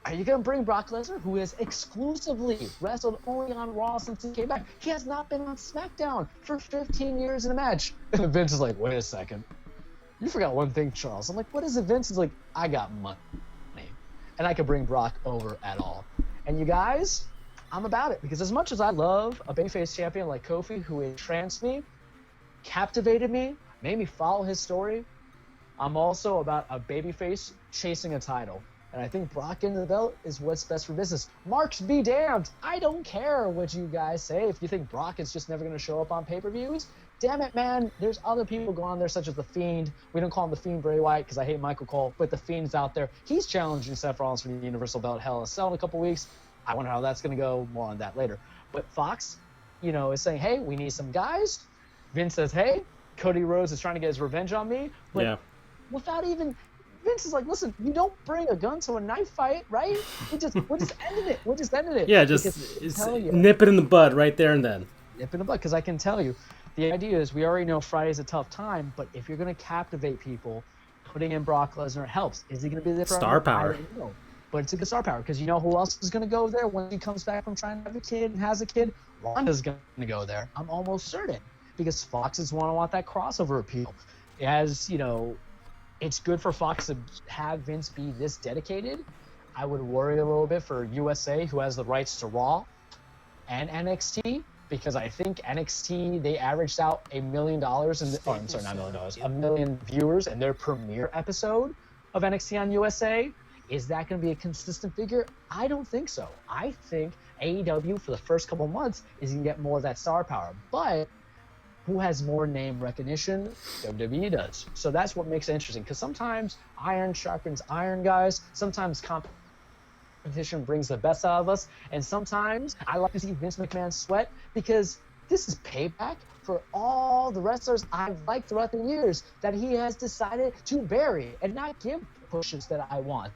Are you going to bring Brock Lesnar, who has exclusively wrestled only on Raw since he came back? He has not been on SmackDown for 15 years in a match. And Vince is like, wait a second. You forgot one thing, Charles. I'm like, what is it? Vince is like, I got money. And I could bring Brock over at all. And you guys, I'm about it. Because as much as I love a babyface champion like Kofi, who entranced me, captivated me, made me follow his story, I'm also about a babyface chasing a title. And I think Brock in the belt is what's best for business. Marks be damned. I don't care what you guys say. If you think Brock is just never going to show up on pay-per-views, damn it, man. There's other people going on there, such as The Fiend. We don't call him The Fiend Bray Wyatt because I hate Michael Cole, but The Fiend's out there. He's challenging Seth Rollins for the Universal Belt Hell in a Cell in a couple weeks. I wonder how that's going to go. More on that later. But Fox, is saying, hey, we need some guys. Vince says, hey, Cody Rhodes is trying to get his revenge on me. But without even, Vince is like, listen, you don't bring a gun to a knife fight, right? We're just ending it. We're just ending it. Yeah, just nip it in the bud right there and then. Nip in the bud, because I can tell you, the idea is we already know Friday's a tough time, but if you're going to captivate people, putting in Brock Lesnar helps. Is he going to be there for star power? I don't know. But it's a good star power, because you know who else is going to go there when he comes back from trying to have a kid and has a kid? Ronda's going to go there. I'm almost certain, because Fox is want that crossover appeal. As, it's good for Fox to have Vince be this dedicated. I would worry a little bit for USA, who has the rights to Raw and NXT, because I think NXT, they averaged out $1 million not $1 million, 1 million viewers in their premiere episode of NXT on USA. Is that going to be a consistent figure? I don't think so. I think AEW for the first couple months is going to get more of that star power. But who has more name recognition? WWE does. So that's what makes it interesting, because sometimes iron sharpens iron, guys. Sometimes competition brings the best out of us, and sometimes I like to see Vince McMahon sweat, because this is payback for all the wrestlers I've liked throughout the years that he has decided to bury and not give pushes that I want.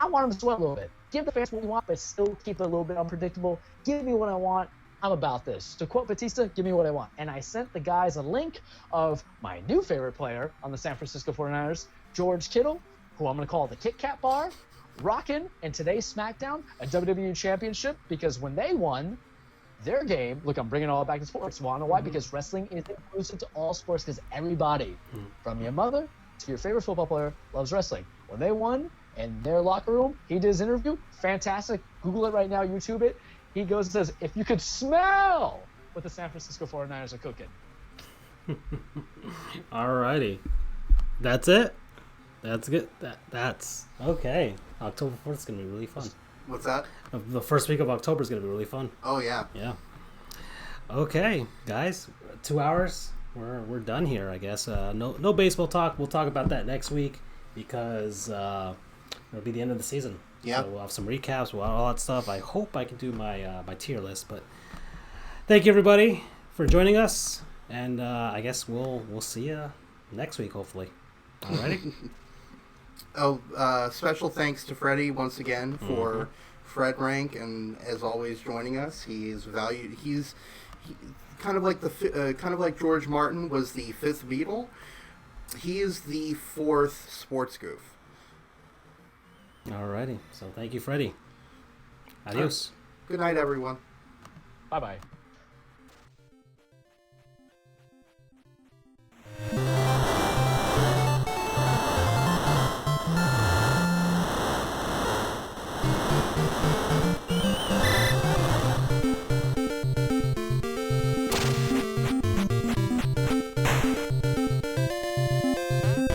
I want him to sweat a little bit. Give the fans what we want, but still keep it a little bit unpredictable. Give me what I want. I'm about this. To quote Batista, give me what I want. And I sent the guys a link of my new favorite player on the San Francisco 49ers, George Kittle, who I'm going to call the Kit Kat Bar, rocking in today's SmackDown a WWE Championship, because when they won their game, look, I'm bringing it all back to sports. Want to know why? Because wrestling is inclusive to all sports, because everybody, from your mother to your favorite football player, loves wrestling. When they won in their locker room, he did his interview. Fantastic. Google it right now, YouTube it. He goes and says, if you could smell what the San Francisco 49ers are cooking. Alrighty. That's it? That's good. That's okay. October 4th is going to be really fun. What's that? The first week of October is going to be really fun. Oh, yeah. Yeah. Okay, guys. 2 hours. We're done here, I guess. No baseball talk. We'll talk about that next week, because it'll be the end of the season. Yeah. So we'll have some recaps, we'll have all that stuff. I hope I can do my my tier list, but thank you everybody for joining us, and I guess we'll see you next week, hopefully. Alrighty. Special thanks to Freddie once again for Fred Rank, and as always joining us. He's valued. He's kind of like George Martin was the fifth Beatle. He is the fourth Sports Goof. Alrighty. So thank you, Freddie. Adios. Good night, everyone. Bye-bye.